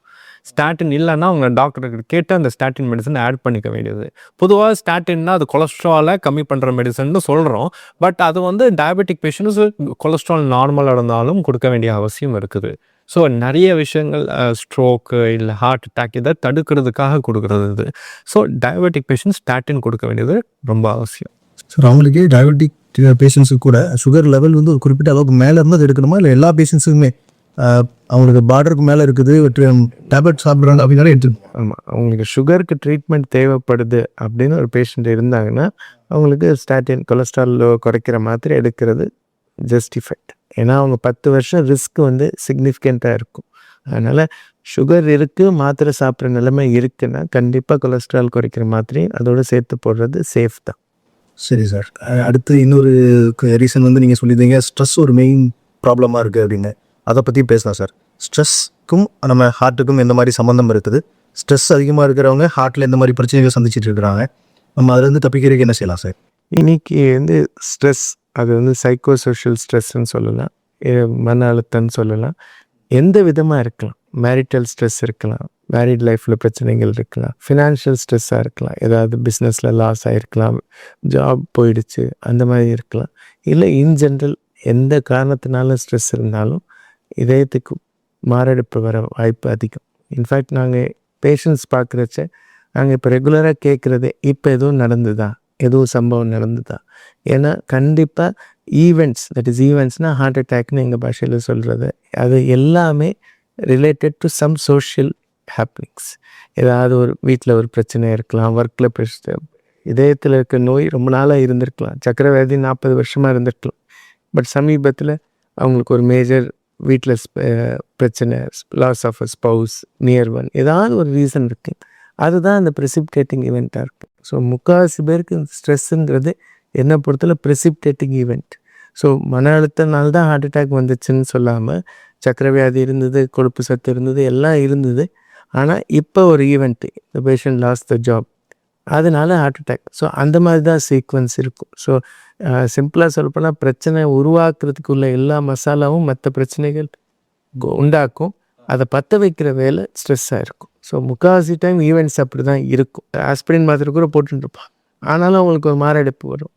ஸ்டாட்டின் இல்லைன்னா அவங்க டாக்டர்கிட்ட கேட்டு அந்த ஸ்டாட்டின் மெடிசன் ஆட் பண்ணிக்க வேண்டியது. பொதுவாக ஸ்டாட்டின்னா அது கொலஸ்ட்ராலை கம்மி பண்ணுற மெடிசன்னு சொல்கிறோம். பட் அது வந்து டயபெட்டிக் பேஷண்ட்ஸ் கொலஸ்ட்ரால் நார்மலாக இருந்தாலும் கொடுக்க வேண்டிய அவசியம் இருக்குது. ஸோ நிறைய விஷயங்கள் ஸ்ட்ரோக்கு இல்லை ஹார்ட் அட்டாக் இதை தடுக்கிறதுக்காக கொடுக்குறது இது. ஸோ டயபெட்டிக் பேஷண்ட்ஸ் ஸ்டாட்டின் கொடுக்க வேண்டியது ரொம்ப அவசியம். சார் அவங்களுக்கு டயபெட்டிக் பேஷண்ட்ஸுக்கு கூட சுகர் லெவல் வந்து ஒரு குறிப்பிட்ட அளவுக்கு மேலே இருந்து அது எடுக்கணுமா, இல்லை எல்லா பேஷண்ட்ஸுக்குமே அவங்களுக்கு பார்டருக்கு மேலே இருக்குது டேப்லெட் சாப்பிட்றாங்க அப்படின்னாலே எடுத்துக்கணும்? ஆமாம், அவங்களுக்கு சுகருக்கு ட்ரீட்மெண்ட் தேவைப்படுது அப்படின்னு ஒரு பேஷண்ட் இருந்தாங்கன்னா அவங்களுக்கு ஸ்டாட்டின் கொலஸ்ட்ரால் குறைக்கிற மாத்திரை எடுக்கிறது ஜஸ்டிஃபைட். ஏன்னா அவங்க 10 வருஷம் ரிஸ்க் வந்து சிக்னிஃபிகண்ட்டாக இருக்கும். அதனால் சுகர் இருக்குது, மாத்திரை சாப்பிட்ற நிலைமை இருக்குன்னா கண்டிப்பாக கொலஸ்ட்ரால் குறைக்கிற மாத்திரை அதோடு சேர்த்து போடுறது சேஃப் தான். சரி சார், அடுத்து இன்னொரு ரீசன் வந்து நீங்கள் சொல்லியிருந்தீங்க ஸ்ட்ரெஸ் ஒரு மெயின் ப்ராப்ளமாக இருக்குது அப்படின்னு. அதை பற்றி பேசலாம் சார். ஸ்ட்ரெஸ்க்கும் நம்ம ஹார்ட்டுக்கும் எந்த மாதிரி சம்மந்தம் இருக்குது, ஸ்ட்ரெஸ் அதிகமாக இருக்கிறவங்க ஹார்ட்டில் எந்த மாதிரி பிரச்சனைகள் சந்திச்சுட்டு இருக்கிறாங்க, நம்ம அதுலேருந்து தப்பிக்கிறதுக்கு என்ன செய்யலாம் சார்? இன்னைக்கு வந்து ஸ்ட்ரெஸ் அது வந்து சைக்கோ சோஷியல் ஸ்ட்ரெஸ்ன்னு சொல்லலாம், மன அழுத்தம்னு சொல்லலாம், எந்த விதமாக இருக்கலாம். மேரிட்டல் ஸ்ட்ரெஸ் இருக்கலாம், மேரிட் லைஃப்பில் பிரச்சனைகள் இருக்கலாம், ஃபினான்ஷியல் ஸ்ட்ரெஸ்ஸாக இருக்கலாம், ஏதாவது பிஸ்னஸில் லாஸ் ஆகிருக்கலாம், ஜாப் போயிடுச்சு அந்த மாதிரி இருக்கலாம், இல்லை இன் ஜென்ரல் எந்த காரணத்தினாலும் ஸ்ட்ரெஸ் இருந்தாலும் இதயத்துக்கு மாரடைப்பு வர வாய்ப்பு அதிகம். இன்ஃபேக்ட் நாங்கள் பேஷண்ட்ஸ் பார்க்குறச்ச நாங்கள் இப்போ ரெகுலராக கேட்குறதே இப்போ எதுவும் நடந்துதா, எதுவும் சம்பவம் நடந்துதா. ஏன்னா கண்டிப்பாக ஈவெண்ட்ஸ், தட் இஸ் ஈவெண்ட்ஸ்னால் ஹார்ட் அட்டாக்னு எங்கள் பாஷையில் சொல்கிறது, அது எல்லாமே related to some social happenings. ஏதாவது ஒரு வீட்டில் ஒரு பிரச்சனை இருக்கலாம், ஒர்க்கில் பிரச்சனை, இதயத்தில் இருக்க நோய் ரொம்ப நாளாக இருந்திருக்கலாம், சக்கரை வியாதி 40 வருஷமாக இருந்திருக்கலாம். பட் சமீபத்தில் அவங்களுக்கு ஒரு மேஜர் வீட்டில் பிரச்சனை, loss of a spouse, near one, ஏதாவது ஒரு ரீசன் இருக்குது, அதுதான் அந்த ப்ரெசிபிடேட்டிங் ஈவெண்ட்டாக இருக்குது. ஸோ முக்கால்வாசி பேருக்கு ஸ்ட்ரெஸ்ஸுங்கிறது என்னை பொறுத்தல ப்ரெசிபிடேட்டிங் ஈவெண்ட். ஸோ மன அழுத்தனால தான் ஹார்ட் அட்டாக் வந்துச்சுன்னு சொல்லாமல் சக்கரை வியாதி இருந்தது, கொழுப்பு சத்து இருந்தது, எல்லாம் இருந்தது. ஆனால் இப்போ ஒரு event, the patient loss the job, அதனால ஹார்ட் அட்டாக். ஸோ அந்த மாதிரி தான் சீக்வன்ஸ் இருக்கும். ஸோ சிம்பிளாக சொல்லப்போனால் பிரச்சனை உருவாக்குறதுக்குள்ள எல்லா மசாலாவும் மற்ற பிரச்சனைகள் உண்டாக்கும். அதை பற்ற வைக்கிற வேலை ஸ்ட்ரெஸ்ஸாக இருக்கும். ஸோ முக்கால்வாசி டைம் ஈவெண்ட்ஸ் அப்படி தான் இருக்கும். ஆஸ்பிரின் மாத்திரை கூட போட்டுருப்பான், ஆனாலும் அவங்களுக்கு ஒரு மாரடைப்பு வரும்.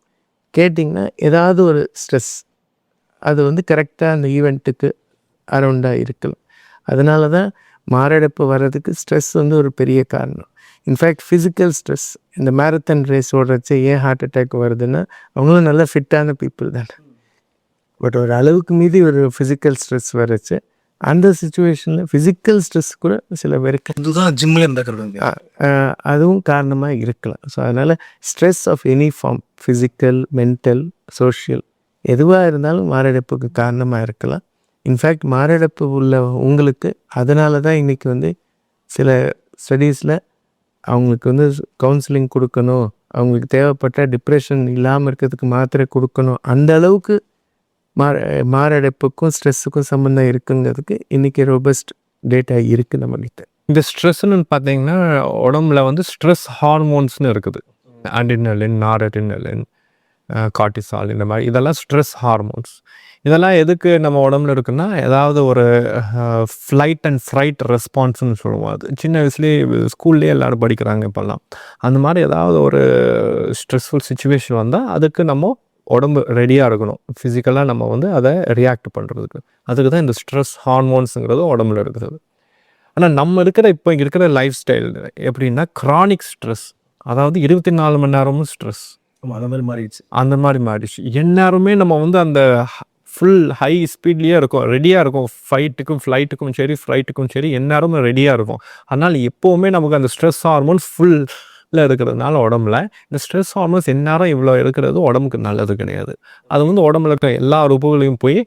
கேட்டிங்கன்னா ஏதாவது ஒரு ஸ்ட்ரெஸ் அது வந்து கரெக்டாக அந்த ஈவெண்ட்டுக்கு அரௌண்டாக இருக்கலாம். அதனால தான் மாரடைப்பு வர்றதுக்கு ஸ்ட்ரெஸ் வந்து ஒரு பெரிய காரணம். இன்ஃபேக்ட் ஃபிசிக்கல் ஸ்ட்ரெஸ், இந்த மேரத்தான் ரேஸ் ஓடுறச்சு ஏன் ஹார்ட் அட்டாக் வருதுன்னா அவங்களும் நல்லா ஃபிட்டான பீப்புள் தானே. பட் ஒரு அளவுக்கு மீறி ஒரு ஃபிசிக்கல் ஸ்ட்ரெஸ் வரச்சு அந்த சுச்சுவேஷனில் ஃபிசிக்கல் ஸ்ட்ரெஸ் கூட சில பேருக்கு இதுதான் ஜிம்மில் இருந்தால் அதுவும் காரணமாக இருக்கலாம். ஸோ அதனால் stress of any form, physical, mental, social, எதுவாக இருந்தாலும் மாரடைப்புக்கு காரணமாக இருக்கலாம். இன்ஃபேக்ட் மாரடைப்பு உள்ள உங்களுக்கு அதனால தான் இன்றைக்கி வந்து சில ஸ்டடீஸில் அவங்களுக்கு வந்து கவுன்சிலிங் கொடுக்கணும், அவங்களுக்கு தேவைப்பட்ட டிப்ரெஷன் இல்லாமல் இருக்கிறதுக்கு மாத்திரை கொடுக்கணும். அந்த அளவுக்கு மாரடைப்புக்கும் ஸ்ட்ரெஸ்ஸுக்கும் சம்மந்தம் இருக்குங்கிறதுக்கு இன்றைக்கி ரோபஸ்ட் டேட்டா இருக்குது நம்மகிட்ட. இந்த ஸ்ட்ரெஸ்ஸுன்னு பார்த்தீங்கன்னா உடம்புல வந்து ஸ்ட்ரெஸ் ஹார்மோன்ஸ்னு இருக்குது. அட்ரினலின், நாரட்ரினலின், கார்டிசால், இந்த மாதிரி இதெல்லாம் ஸ்ட்ரெஸ் ஹார்மோன்ஸ். இதெல்லாம் எதுக்கு நம்ம உடம்புல இருக்குன்னா, ஏதாவது ஒரு ஃப்ளைட் அண்ட் ஃப்ரைட் ரெஸ்பான்ஸ்னு சொல்லுவோம். அது சின்ன வயசுலேயே ஸ்கூல்லேயே எல்லோரும் படிக்கிறாங்க இப்போல்லாம். அந்த மாதிரி ஏதாவது ஒரு ஸ்ட்ரெஸ்ஃபுல் சுச்சுவேஷன் வந்தால் அதுக்கு நம்ம உடம்பு ரெடியாக இருக்கணும், ஃபிசிக்கலாக நம்ம வந்து அதை ரியாக்ட் பண்ணுறதுக்கு. அதுக்கு தான் இந்த ஸ்ட்ரெஸ் ஹார்மோன்ஸுங்கிறது உடம்புல இருக்கிறது. ஆனால் நம்ம இப்போ இருக்கிற லைஃப் ஸ்டைல் எப்படின்னா க்ரானிக் ஸ்ட்ரெஸ், அதாவது 24 மணி நேரமும் ஸ்ட்ரெஸ். அந்த மாதிரி மாறிடுச்சு. அந்த மாதிரி மாறிடுச்சு. எந்நேரமே நம்ம வந்து அந்த ஃபுல் ஹை ஸ்பீட்லேயே இருக்கும், ரெடியாக இருக்கும். ஃபைட்டுக்கும் ஃப்ளைட்டுக்கும் சரி, ஃப்ளைட்டுக்கும் சரி, எந்நேரமும் ரெடியாக இருக்கும். அதனால் எப்போவுமே நமக்கு அந்த ஸ்ட்ரெஸ் ஹார்மோன்ஸ் ஃபுல்ல இருக்கிறதுனால உடம்புல இந்த ஸ்ட்ரெஸ் ஹார்மோன்ஸ் எந்நேரம் இவ்வளோ இருக்கிறது உடம்புக்கு நல்லது கிடையாது. அது வந்து உடம்புல இருக்கிற எல்லா உறுப்புகளையும் போய்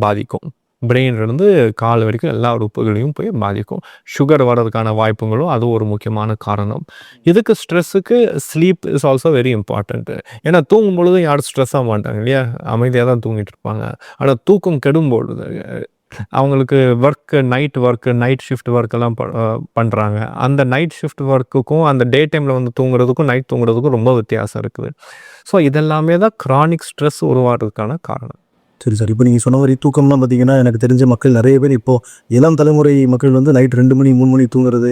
பாதிக்கும். பிரெயின்லேருந்து கால் வரைக்கும் எல்லா உறுப்புகளையும் போய் பாதிக்கும். சுகர் வர்றதுக்கான வாய்ப்புகளும் அது ஒரு முக்கியமான காரணம். இதுக்கு ஸ்ட்ரெஸ்ஸுக்கு sleep is also very important. ஏன்னா தூங்கும் பொழுது யாரும் ஸ்ட்ரெஸ் ஆக மாட்டாங்க இல்லையா, அமைதியாக தான் தூங்கிட்டு இருப்பாங்க. ஆனால் தூக்கம் கெடும்பொழுது அவங்களுக்கு நைட் ஷிஃப்ட் ஒர்க்கெல்லாம் பண்ணுறாங்க. அந்த நைட் ஷிஃப்ட் ஒர்க்குக்கும் அந்த டே டைமில் வந்து தூங்குறதுக்கும் நைட் தூங்குறதுக்கும் ரொம்ப வித்தியாசம் இருக்குது. ஸோ இதெல்லாமே தான் க்ரானிக் ஸ்ட்ரெஸ் உருவாகிறதுக்கான காரணம். சரி சார், இப்போ நீங்கள் சொன்ன மாதிரி தூக்கம்லாம் பார்த்தீங்கன்னா எனக்கு தெரிஞ்ச மக்கள் நிறைய பேர் இப்போது இளம் தலைமுறை மக்கள் வந்து நைட் 2 மணி 3 மணி தூங்குறது,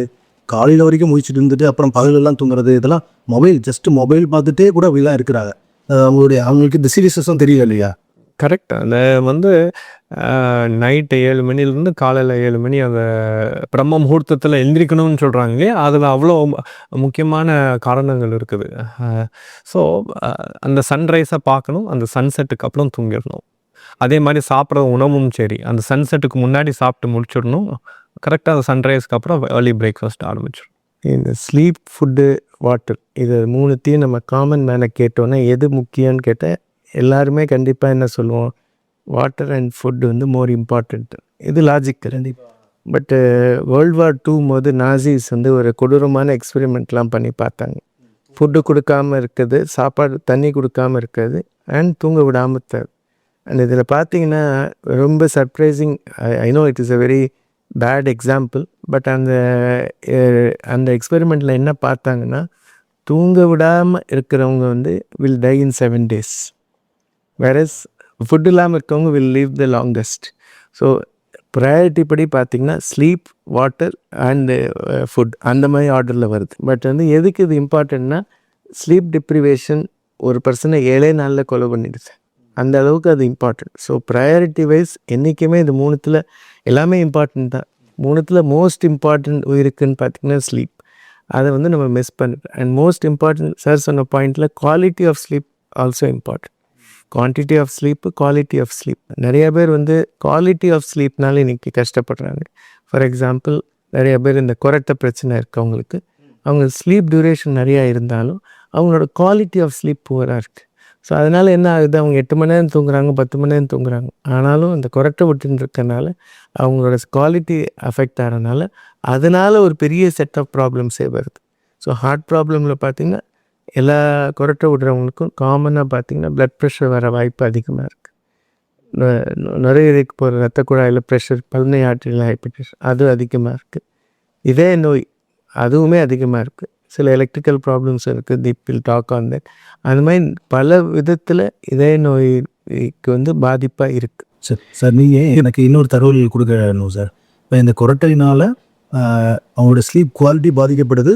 காலையில் வரைக்கும் முழிச்சிட்டு இருந்துட்டு அப்புறம் பகலெல்லாம் தூங்குறது, இதெல்லாம் மொபைல் பார்த்துட்டே கூட அப்படிலாம் இருக்கிறாங்க. அவங்களுக்கு இந்த சீரியஸஸும் தெரியல இல்லையா? கரெக்ட். அந்த வந்து நைட்டு 7 மணிலேருந்து காலையில் 7 மணி அந்த பிரம்ம முகூர்த்தத்தில் எந்திரிக்கணும்னு சொல்கிறாங்க இல்லையா, அதில் அவ்வளோ முக்கியமான காரணங்கள் இருக்குது. ஸோ அந்த சன்ரைஸை பார்க்கணும், அந்த சன்செட்டுக்கு அப்புறம் தூங்கிடணும். அதே மாதிரி சாப்பிட்ற உணவும் சரி, அந்த சன்செட்டுக்கு முன்னாடி சாப்பிட்டு முடிச்சிடணும். கரெக்டாக அந்த சன்ரைஸ்க்கு அப்புறம் ஏர்லி பிரேக்ஃபாஸ்ட் ஆரம்பிச்சிடும். இந்த ஸ்லீப், ஃபுட்டு, வாட்டர், இது 3த்தையும் நம்ம காமன் மேலே கேட்டோன்னா எது முக்கியம்னு கேட்டால் எல்லாருமே கண்டிப்பாக என்ன சொல்லுவோம், வாட்டர் அண்ட் ஃபுட் வந்து மோர் இம்பார்ட்டண்ட். இது லாஜிக் கண்டிப்பாக. பட்டு வேர்ல்டு வார் 2 போது நாசிஸ் வந்து ஒரு கொடூரமான எக்ஸ்பெரிமெண்ட்லாம் பண்ணி பார்த்தாங்க. ஃபுட்டு கொடுக்காமல் இருக்குது, சாப்பாடு தண்ணி கொடுக்காமல் இருக்குது, அண்ட் தூங்க விடாமல் அண்ட் இதில் பார்த்தீங்கன்னா ரொம்ப surprising. I know it is a very bad example. But அந்த எக்ஸ்பெரிமெண்ட்டில் என்ன பார்த்தாங்கன்னா, தூங்க விடாமல் இருக்கிறவங்க வந்து will die in 7 days. Whereas food இல்லாமல் இருக்கவங்க will live the longest. So priority படி பார்த்திங்கன்னா ஸ்லீப், வாட்டர் அண்டு ஃபுட் அந்த மாதிரி ஆர்டரில் வருது. பட் வந்து எதுக்கு இது இம்பார்ட்டன்ட்னா, ஸ்லீப் டிப்ரிவேஷன் ஒரு பர்சனை 7 நாளில் கொலை பண்ணிடுது. அந்த அளவுக்கு அது இம்பார்ட்டன்ட். ஸோ ப்ரையாரிட்டி வைஸ் என்றைக்குமே இது 3த்தில் எல்லாமே இம்பார்ட்டன்ட் தான். 3த்தில் மோஸ்ட் இம்பார்ட்டன்ட் இருக்குதுன்னு பார்த்திங்கன்னா ஸ்லீப். அதை வந்து நம்ம மிஸ் பண்ணிட்டோம். அண்ட் மோஸ்ட் இம்பார்ட்டன்ட் சார் சொன்ன பாயிண்டில் quality of sleep also important. Quantity of sleep, quality of sleep. நிறைய பேர் வந்து குவாலிட்டி ஆஃப் ஸ்லீப்னால இன்றைக்கி கஷ்டப்படுறாங்க. ஃபார் எக்ஸாம்பிள், நிறைய பேர் இந்த குரட்டை பிரச்சனை இருக்கவங்களுக்கு அவங்க ஸ்லீப் டியூரேஷன் நிறையா இருந்தாலும் அவங்களோட குவாலிட்டி ஆஃப் ஸ்லீப் புவராக இருக்குது. ஸோ அதனால் என்ன ஆகுது, அவங்க 8 மணி நேரம் தூங்குறாங்க, 10 மணி நேரம் தூங்குறாங்க, ஆனாலும் அந்த குரட்டை விட்டுன்னு இருக்கனால அவங்களோட குவாலிட்டி அஃபெக்ட் ஆகிறனால அதனால் ஒரு பெரிய செட் ஆஃப் ப்ராப்ளம்ஸே வருது. ஸோ ஹார்ட் ப்ராப்ளமில் பார்த்திங்கன்னா எல்லா குரட்டை விடுறவங்களுக்கும் காமனாக பார்த்திங்கன்னா ப்ளட் ப்ரெஷர் வர வாய்ப்பு அதிகமாக இருக்குது. நுரையீரலுக்கு போகிற ரத்த குழாயில் ப்ரெஷர், பல்மனரி ஆர்டரியில் ஹைப்பர் டென்ஷன் அது அதிகமாக இருக்குது. இதே நோய் அதுவுமே அதிகமாக இருக்குது. சில எலக்ட்ரிக்கல் ப்ராப்ளம்ஸ் இருக்குது, திப்பில் டாக் ஆன் தட். அந்த மாதிரி பல விதத்தில் இதய நோய்க்கு வந்து பாதிப்பாக இருக்குது. சார் நீங்கள் எனக்கு இன்னொரு தகவல் கொடுக்கணும் சார். இப்போ இந்த குரட்டையினால் அவங்களோட ஸ்லீப் குவாலிட்டி பாதிக்கப்படுது,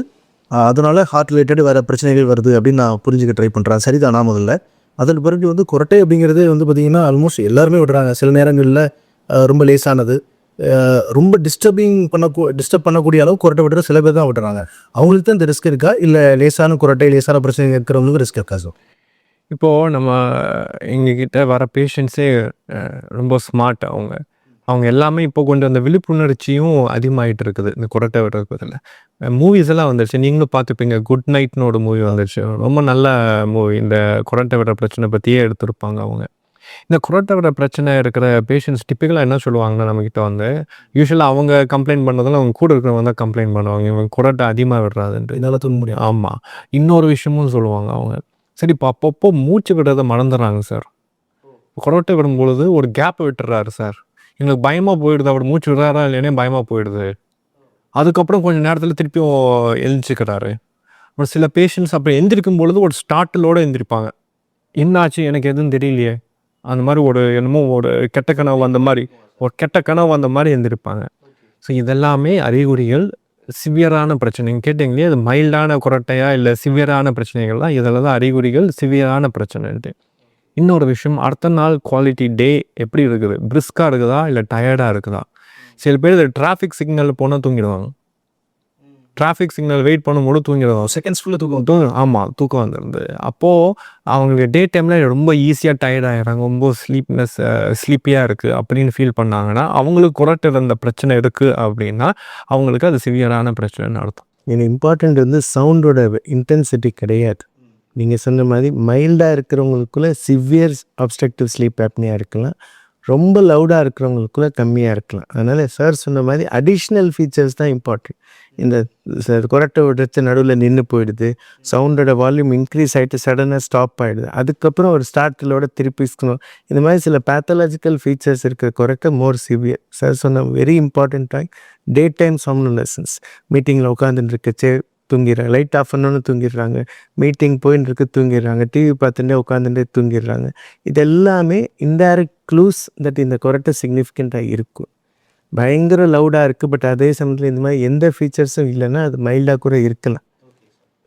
அதனால் ஹார்ட் ரிலேட்டட் வேறு பிரச்சனைகள் வருது அப்படின்னு நான் புரிஞ்சுக்க ட்ரை பண்ணுறேன். சரிதானா? முதல்ல அதன் பிறகு வந்து குரட்டை அப்படிங்கிறது வந்து பார்த்திங்கன்னா ஆல்மோஸ்ட் எல்லாருமே விடுறாங்க. சில நேரங்களில் ரொம்ப லேசானது, ரொம்ப டிஸ்டர்ப் பண்ணக்கூடிய அளவு குரட்டை விடுற சில பேர் தான் விடுறாங்க. அவங்களுக்கு தான் இந்த ரிஸ்க் இருக்கா, இல்லை லேசான குரட்டை, லேசான பிரச்சனை இருக்கிறவங்களுக்கு ரிஸ்க் இருக்கா சார்? இப்போது நம்ம எங்ககிட்ட வர பேஷண்ட்ஸே ரொம்ப ஸ்மார்ட். அவங்க எல்லாமே இப்போ கொஞ்சம் அந்த விழிப்புணர்ச்சியும் அதிகமாகிட்டு இருக்குது இந்த குரட்டை விடுறதுல. மூவிஸ் எல்லாம் வந்துருச்சு, நீங்களும் பார்த்துப்பீங்க. குட் நைட்னு ஒரு மூவி வந்துருச்சு, ரொம்ப நல்ல மூவி. இந்த குரட்டை விடுற பிரச்சனை பற்றியே எடுத்திருப்பாங்க அவங்க. இந்த குரட்டோட பிரச்சனை இருக்கிற பேஷண்ட்ஸ் டிப்பிக்கலாக என்ன சொல்லுவாங்கன்னா நம்மக்கிட்ட வந்து யூஸ்வலாக அவங்க கம்ப்ளைண்ட் பண்ணதில் அவங்க கூட இருக்கிறவங்க தான் கம்ப்ளைண்ட் பண்ணுவாங்க இவங்க குரட்டை அதிகமாக விடுறாதுன்ட்டு. என்னால் தூங்க முடியும். ஆமாம், இன்னொரு விஷயமும் சொல்லுவாங்க அவங்க. சரி இப்போ அப்பப்போ மூச்சு விடுறதை மறந்துடுறாங்க சார். குரட்டை விடும்பொழுது ஒரு கேப் விட்டுறாரு சார். எங்களுக்கு பயமாக போயிடுது, அவர் மூச்சு விடுறாரா இல்லைன்னே பயமாக போயிடுது. அதுக்கப்புறம் கொஞ்சம் நேரத்தில் திருப்பியும் எழுந்திரிச்சுக்கிறாரு. ஒரு சில பேஷண்ட்ஸ் அப்புறம் எந்திரிக்கும் பொழுது ஒரு ஸ்டார்ட்டிலோடு எந்திரிப்பாங்க. என்னாச்சு எனக்கு எதுவும் தெரியலையே, அந்த மாதிரி ஒரு என்னமோ ஒரு கெட்ட கனவு வந்த மாதிரி எந்திரிப்பாங்க. ஸோ இதெல்லாமே அறிகுறிகள் சிவியரான பிரச்சனைங்க. கேட்டிங்களே அது மைல்டான குரட்டையா இல்லை சிவியரான பிரச்சனைகள்லாம் இதில் தான் அறிகுறிகள் சிவியரான பிரச்சனைன்ட்டு. இன்னொரு விஷயம், அடுத்த நாள் குவாலிட்டி டே எப்படி இருக்குது, பிரிஸ்காக இருக்குதா இல்லை டயர்டாக இருக்குதா. சில பேர் டிராஃபிக் சிக்னலில் போனால் தூங்கிடுவாங்க. டிராஃபிக் சிக்னல் வெயிட் பண்ணும்போது தூங்கிடுவாங்க. செகண்ட்ஸ் ஃபுல்லாக தூக்கம். ஆமாம், தூக்கம் வந்துடுது. அப்போது அவங்களுக்கு டே டைமில் ரொம்ப ஈஸியாக டயர்ட் ஆகிடுறாங்க, ரொம்ப ஸ்லீப்பியாக இருக்குது அப்படின்னு ஃபீல் பண்ணாங்கன்னா அவங்களுக்கு குரட்டை இருந்த பிரச்சனை இருக்குது அப்படின்னா அவங்களுக்கு அது சிவியரான பிரச்சனைன்னு அர்த்தம். எனக்கு இம்பார்ட்டண்ட் வந்து சவுண்டோட இன்டென்சிட்டி கிடையாது. நீங்கள் சொன்ன மாதிரி மைல்டாக இருக்கிறவங்களுக்குள்ள சிவியர் அப்ஸ்ட்ரக்டிவ் ஸ்லீப் ஆப்னியா இருக்கலாம், ரொம்ப லவுடாக இருக்கிறவங்களுக்குள்ள கம்மியாக இருக்கலாம். அதனால் சார் சொன்ன மாதிரி அடிஷ்னல் ஃபீச்சர்ஸ் தான் இம்பார்ட்டன்ட். இந்த குரட்டை விடுறது நடுவில் நின்று போயிடுது, சவுண்டோட வால்யூம் இன்க்ரீஸ் ஆகிட்டு சடனாக ஸ்டாப் ஆகிடுது, அதுக்கப்புறம் ஒரு ஸ்டார்டிலோட திருப்பி இருக்கணும். இந்த மாதிரி சில பேத்தாலஜிக்கல் ஃபீச்சர்ஸ் இருக்கிற குரட்டை மோர் சிவியர். சார் சொன்ன வெரி இம்பார்ட்டண்ட்டாக டே டைம் சம்னலசன்ஸ். மீட்டிங்கில் உட்காந்துட்டு இருக்கச்சே தூங்கிடுறாங்க, லைட் ஆஃப் பண்ணோன்னு தூங்கிடுறாங்க, மீட்டிங் போயின்னு இருக்கு தூங்கிடுறாங்க, டிவி பார்த்துட்டே உட்காந்துட்டே தூங்கிடுறாங்க. இது எல்லாமே இன்டைரக்ட் க்ளூஸ் தட் இந்த குரட்டை சிக்னிஃபிகண்ட்டாக இருக்கும். பயங்கர லவுடாக இருக்குது, பட் அதே சமயத்தில் இந்த மாதிரி எந்த ஃபீச்சர்ஸும் இல்லைன்னா அது மைல்டாக கூட இருக்கலாம்.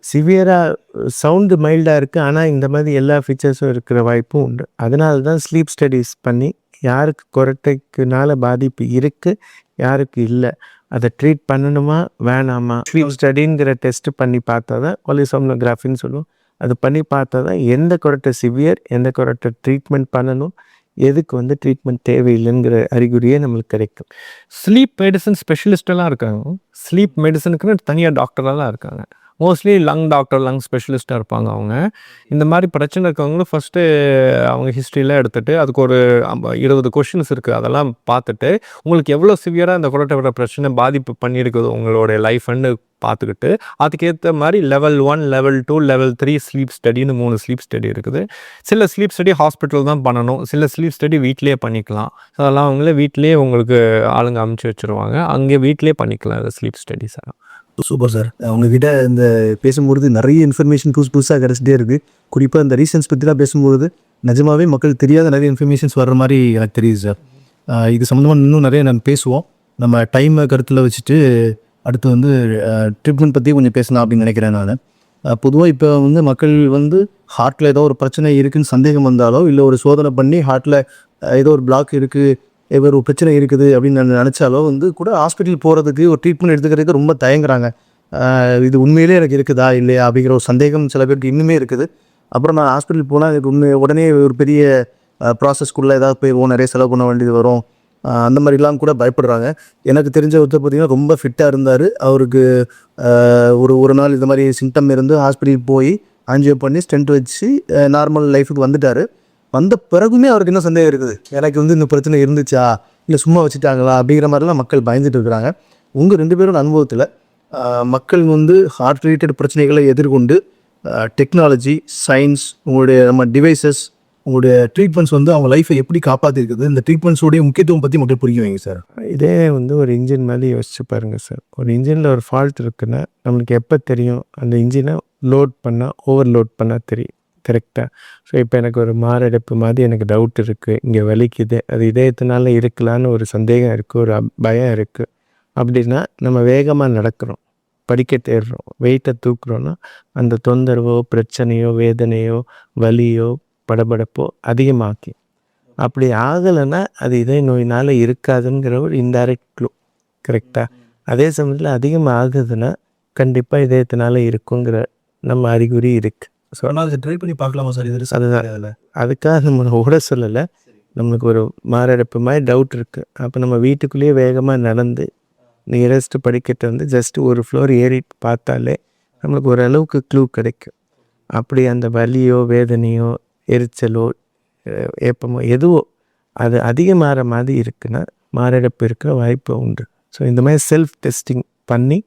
சிவியராக சவுண்டு மைல்டாக இருக்குது, ஆனால் இந்த மாதிரி எல்லா ஃபீச்சர்ஸும் இருக்கிற வாய்ப்பும் உண்டு. அதனால தான் ஸ்லீப் ஸ்டடீஸ் பண்ணி யாருக்கு குரட்டைக்குனால பாதிப்பு இருக்குது யாருக்கு இல்லை, அதை ட்ரீட் பண்ணணுமா வேணாமா, ஸ்லீப் ஸ்டடிங்கிற டெஸ்ட்டு பண்ணி பார்த்தா தான் பாலிசோம்னோகிராஃபின்னு சொல்லுவோம். அது பண்ணி பார்த்தா தான் எந்த குரட்டை சிவியர், எந்த குரட்டை ட்ரீட்மெண்ட் பண்ணணும், எதுக்கு வந்து ட்ரீட்மெண்ட் தேவையில்லைங்கிற அறிகுறியே நம்மளுக்கு கிடைக்கும். ஸ்லீப் மெடிசன் ஸ்பெஷலிஸ்டெல்லாம் இருக்காங்க, ஸ்லீப் மெடிசனுக்குன்னு தனியாக டாக்டரெல்லாம் இருக்காங்க. மோஸ்ட்லி லங் ஸ்பெஷலிஸ்ட்டாக இருப்பாங்க. அவங்க இந்த மாதிரி பிரச்சனை இருக்கவங்களும் ஃபஸ்ட்டு அவங்க ஹிஸ்ட்ரியில் எடுத்துகிட்டு அதுக்கு ஒரு 20 கொஷின்ஸ் இருக்குது, அதெல்லாம் பார்த்துட்டு உங்களுக்கு எவ்வளோ சிவியராக இந்த குரட்டை விட பிரச்சனை பாதிப்பு பண்ணியிருக்குது உங்களோட லைஃப்னு பார்த்துக்கிட்டு அதுக்கேற்ற மாதிரி லெவல் 1, லெவல் 2, லெவல் 3 ஸ்லீப் ஸ்டடின்னு 3 ஸ்லீப் ஸ்டடி இருக்குது. சில ஸ்லீப் ஸ்டடி ஹாஸ்பிட்டல் தான் பண்ணணும், சில ஸ்லீப் ஸ்டடி வீட்டிலே பண்ணிக்கலாம். அதெல்லாம் அவங்களே வீட்டிலே உங்களுக்கு ஆளுங்க அமுச்சு வச்சுருவாங்க, அங்கே வீட்டிலே பண்ணிக்கலாம் இந்த ஸ்லீப் ஸ்டடிஸ் எல்லாம். Super sir. உங்ககிட்ட இந்த பேசும்பொழுது நிறைய இன்ஃபர்மேஷன் புதுசாக கிடச்சிட்டே இருக்குது. குறிப்பாக இந்த ரீசன்ஸ் பற்றிலாம் பேசும்போது நிஜமாகவே மக்கள் தெரியாத நிறைய இன்ஃபர்மேஷன்ஸ் வர்ற மாதிரி எனக்கு தெரியுது சார். இது சம்மந்தமாக இன்னும் நிறைய நான் பேசுவோம். நம்ம டைமை கருத்தில் வச்சுட்டு அடுத்து வந்து ட்ரீட்மெண்ட் பற்றி கொஞ்சம் பேசலாம் அப்படின்னு நினைக்கிறேன் நான். பொதுவாக இப்போ வந்து மக்கள் வந்து ஹார்ட்டில் ஏதோ ஒரு பிரச்சனை இருக்குதுன்னு சந்தேகம் வந்தாலோ இல்லை ஒரு சோதனை பண்ணி ஹார்ட்டில் ஏதோ ஒரு பிளாக் இருக்குது, ஒரு பிரச்சனை இருக்குது அப்படின்னு நினச்சாலோ வந்து கூட ஹாஸ்பிட்டல் போகிறதுக்கு ஒரு ட்ரீட்மெண்ட் எடுத்துக்கிறதுக்கு ரொம்ப தயங்குறாங்க. இது உண்மையிலே எனக்கு இருக்குதா இல்லையா அப்படிங்கிற ஒரு சந்தேகம் சில பேருக்கு இன்னுமே இருக்குது. அப்புறம் நான் ஹாஸ்பிட்டல் போனால் அதுக்கு உடனே ஒரு பெரிய ப்ராசஸ்க்குள்ளே ஏதாவது போயிடுவோம், நிறைய செலவு பண்ண வேண்டியது வரும், அந்த மாதிரிலாம் கூட பயப்படுறாங்க. எனக்கு தெரிஞ்ச ஒருத்தர் பார்த்திங்கன்னா ரொம்ப ஃபிட்டாக இருந்தார். அவருக்கு ஒரு நாள் இந்த மாதிரி சிம்டம் இருந்து ஹாஸ்பிட்டல் போய் ஆஞ்சியோ பண்ணி ஸ்டென்ட் வச்சு நார்மல் லைஃபுக்கு வந்துட்டார். வந்த பிறகுமே அவருக்கு இன்னும் சந்தேகம் இருக்குது, எனக்கு வந்து இந்த பிரச்சனை இருந்துச்சா இல்லை சும்மா வச்சுட்டாங்களா அப்படிங்கிற மாதிரிலாம் மக்கள் பயந்துட்டு இருக்கிறாங்க. உங்கள் 2 பேரோட அனுபவத்தில் மக்கள் வந்து ஹார்ட் ரிலேட்டட் பிரச்சனைகளை எதிர்கொண்டு டெக்னாலஜி, சயின்ஸ், உங்களுடைய நம்ம டிவைசஸ், உங்களுடைய ட்ரீட்மெண்ட்ஸ் வந்து அவங்க லைஃப்பை எப்படி காப்பாற்றிருக்குது, இந்த ட்ரீட்மெண்ட்ஸோடைய முக்கியத்துவம் பற்றி மக்கள் புரிய வைங்க சார். இதே வந்து ஒரு இன்ஜின் மாதிரி யோசிச்சு பாருங்கள் சார். ஒரு இன்ஜினில் ஒரு ஃபால்ட் இருக்குன்னா நம்மளுக்கு எப்போ தெரியும், அந்த இன்ஜினை லோட் பண்ணால் ஓவர்லோட் பண்ணால் தெரியும் கரெக்டாக. ஸோ இப்போ எனக்கு ஒரு மாரடைப்பு மாதிரி எனக்கு டவுட் இருக்குது, இங்கே வலிக்குது, அது இதயத்தினால இருக்கலான்னு ஒரு சந்தேகம் இருக்குது, ஒரு பயம் இருக்குது அப்படின்னா நம்ம வேகமாக நடக்கிறோம், படிக்கட்டு ஏறுறோம், வெயிட்டை தூக்குறோன்னா அந்த தொந்தரவோ பிரச்சனையோ வேதனையோ வலியோ படபடப்போ அதிகமாக்கி. அப்படி ஆகலைன்னா அது இதய நோயினால் இருக்காதுங்கிற ஒரு இன்டைரக்ட் க்ளூ கரெக்டாக. அதே சமயத்தில் அதிகமாக ஆகுதுன்னா கண்டிப்பாக இதயத்தினால இருக்குங்கிற நம்ம அறிகுறி இருக்குது. ஸோ ஆனால் அதை ட்ரை பண்ணி பார்க்கலாமா சார்? இது அதுதான், அதுக்காக நம்ம ஓட சொல்லலை. நம்மளுக்கு ஒரு மாரடைப்பு மாதிரி டவுட் இருக்குது, அப்போ நம்ம வீட்டுக்குள்ளேயே வேகமாக நடந்து நியரஸ்ட் படிக்கட்டை வந்து ஜஸ்ட் ஒரு ஃப்ளோர் ஏறி பார்த்தாலே நம்மளுக்கு ஓரளவுக்கு க்ளூ கிடைக்கும். அப்படி அந்த வலியோ வேதனையோ எரிச்சலோ ஏப்பமோ எதுவோ அது அதிகமாகிற மாதிரி இருக்குன்னா மாரடைப்பு இருக்கிற வாய்ப்பு உண்டு. ஸோ இந்த மாதிரி செல்ஃப் டெஸ்டிங் பண்ணி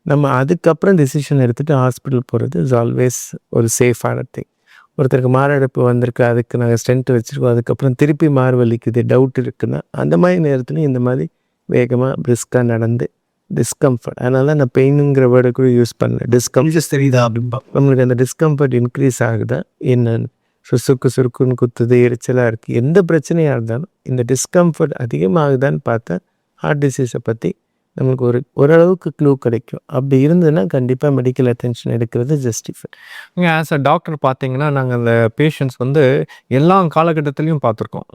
நம்ம அதுக்கப்புறம் டெசிஷன் எடுத்துகிட்டு ஹாஸ்பிட்டல் போகிறது இஸ் ஆல்வேஸ் ஒரு சேஃபான திங். ஒருத்தருக்கு மாரடைப்பு வந்திருக்கு, அதுக்கு நாங்கள் ஸ்டென்ட் வச்சுருக்கோம், அதுக்கப்புறம் திருப்பி மார்வலிக்குது, டவுட் இருக்குன்னா அந்த மாதிரி நேரத்தில் இந்த மாதிரி வேகமாக பிரிஸ்காக நடந்து டிஸ்கம்ஃபர்ட், அதனால தான் நான் பெயினுங்கிற வேர்டை கூட யூஸ் பண்ணல. டிஸ்கம்ஃபர்ட் தெரியுதா அப்படின்பா, நம்மளுக்கு அந்த டிஸ்கம்ஃபர்ட் இன்க்ரீஸ் ஆகுதா என்னன்னு, சுருக்குன்னு குத்துது, எரிச்சலாக இருக்குது, எந்த பிரச்சனையாக இருந்தாலும் இந்த டிஸ்கம்ஃபர்ட் அதிகமாகுதான்னு பார்த்தா ஹார்ட் டிசீஸை பற்றி நம்மளுக்கு ஓரளவுக்கு க்ளூ கிடைக்கும். அப்படி இருந்ததுன்னா கண்டிப்பாக மெடிக்கல் அட்டென்ஷன் எடுக்கிறது ஜஸ்டிஃபை. இங்கே ஆஸ் அ டாக்டர் பார்த்தீங்கன்னா நாங்கள் அந்த பேஷண்ட்ஸ் வந்து எல்லா காலகட்டத்துலேயும் பார்த்துருக்கோம்.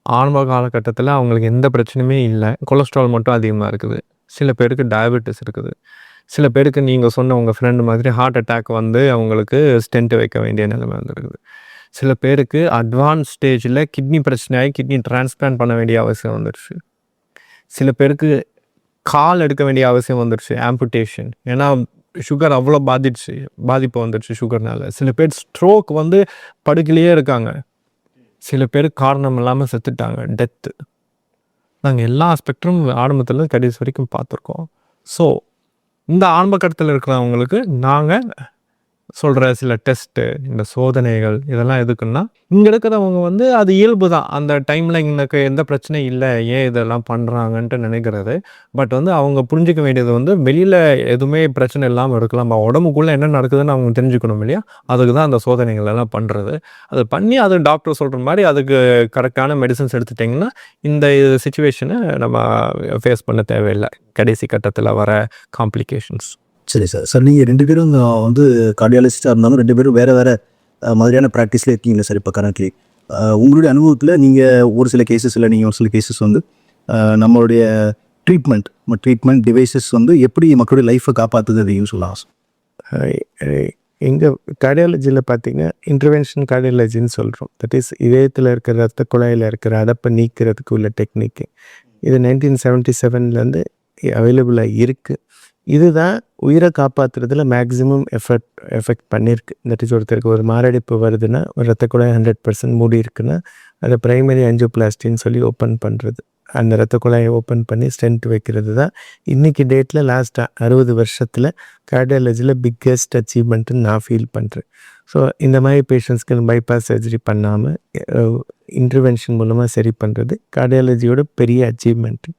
ஆரம்ப காலகட்டத்தில் அவங்களுக்கு எந்த பிரச்சனையுமே இல்லை, கொலஸ்ட்ரால் மட்டும் அதிகமாக இருக்குது, சில பேருக்கு டயபெட்டிஸ் இருக்குது, சில பேருக்கு நீங்கள் சொன்ன உங்கள் ஃப்ரெண்டு மாதிரி ஹார்ட் அட்டாக் வந்து அவங்களுக்கு ஸ்டென்ட் வைக்க வேண்டிய நிலைமை வந்துருக்குது, சில பேருக்கு அட்வான்ஸ் ஸ்டேஜில் கிட்னி பிரச்சனையாகி கிட்னி டிரான்ஸ்பிளான்ட் பண்ண வேண்டிய அவசியம் வந்துடுச்சு, சில பேருக்கு கால் எடுக்க வேண்டிய அவசியம் வந்துடுச்சு, ஆம்புடேஷன், ஏன்னா சுகர் அவ்வளோ பாதிப்பு வந்துடுச்சு சுகர்னால, சில பேர் ஸ்ட்ரோக் வந்து படுக்கையிலேயே இருக்காங்க, சில பேர் காரணம் இல்லாமல் செத்துட்டாங்க, டெத்து. நாங்கள் எல்லா ஸ்பெக்ட்ரும் ஆரம்பத்தில் கடைசி வரைக்கும் பார்த்துருக்கோம். ஸோ இந்த ஆரம்ப கட்டத்தில் இருக்கிறவங்களுக்கு நாங்கள் சொல்கிற சில டெஸ்ட்டு, இந்த சோதனைகள் இதெல்லாம் எதுக்குன்னா, இங்கே இருக்கிறவங்க வந்து அது இயல்பு தான், அந்த டைமில் எனக்கு எந்த பிரச்சனையும் இல்லை, ஏன் இதெல்லாம் பண்ணுறாங்கன்ட்டு நினைக்கிறது. பட் வந்து அவங்க புரிஞ்சிக்க வேண்டியது வந்து வெளியில் எதுவுமே பிரச்சனை இல்லாமல் இருக்கலாம், உடம்புக்குள்ளே என்ன நடக்குதுன்னு அவங்க தெரிஞ்சுக்கணும் இல்லையா, அதுக்கு தான் அந்த சோதனைகள் எல்லாம் பண்ணுறது. அது பண்ணி அது டாக்டர் சொல்கிற மாதிரி அதுக்கு கரெக்டான மெடிசன்ஸ் எடுத்துட்டிங்கன்னா இந்த சுச்சுவேஷனை நம்ம ஃபேஸ் பண்ண தேவையில்லை, கடைசி கட்டத்தில் வர காம்ப்ளிகேஷன்ஸ். சரி சார். சார் நீங்கள் 2 பேரும் வந்து கார்டியாலஜிஸ்டாக இருந்தாலும் 2 பேரும் வேறு வேறு மாதிரியான ப்ராக்டிஸில் இருக்கீங்களா சார் இப்போ கரண்ட்லி? உங்களுடைய அனுபவத்தில் நீங்கள் ஒரு சில கேசஸ் இல்லை, நீங்கள் ஒரு சில கேசஸ் வந்து நம்மளுடைய ட்ரீட்மெண்ட் டிவைசஸ் வந்து எப்படி மக்களுடைய லைஃப்பை காப்பாற்றுது அதையும் சொல்லலாம் சார். எங்கள் கார்டியாலஜியில் பார்த்திங்கன்னா இன்டர்வென்ஷன் கார்டியாலஜின்னு சொல்கிறோம். தட் இஸ் இதயத்தில் இருக்கிற ரத்த குழாயில் இருக்கிற அடப்பை நீக்கிறதுக்கு உள்ள டெக்னிக்கு. இது 1977 அவைலபிளாக இருக்குது. இதுதான் உயிரை காப்பாற்றுறதுல மேக்ஸிமம் எஃபெக்ட் பண்ணியிருக்கு. தட் இஸ் ஒருத்தருக்கு ஒரு மாரடைப்பு வருதுன்னா, ஒரு ரத்த குழாய் 100% மூடி இருக்குன்னா அதை ப்ரைமரி ஆஞ்சியோபிளாஸ்டின்னு சொல்லி ஓப்பன் பண்ணுறது, அந்த ரத்த குழாயை ஓப்பன் பண்ணி ஸ்டென்ட் வைக்கிறது தான் இன்றைக்கி டேட்டில் லாஸ்ட் 60 வருஷத்தில் கார்டியாலஜியில் பிக்கெஸ்ட் அச்சீவ்மெண்ட்டுன்னு நான் ஃபீல் பண்ணுறேன். ஸோ இந்த மாதிரி பேஷண்ட்ஸ்க்கு பைபாஸ் சர்ஜரி பண்ணாமல் இன்டர்வென்ஷன் மூலமாக சரி பண்ணுறது கார்டியாலஜியோட பெரிய அச்சீவ்மெண்ட்டு.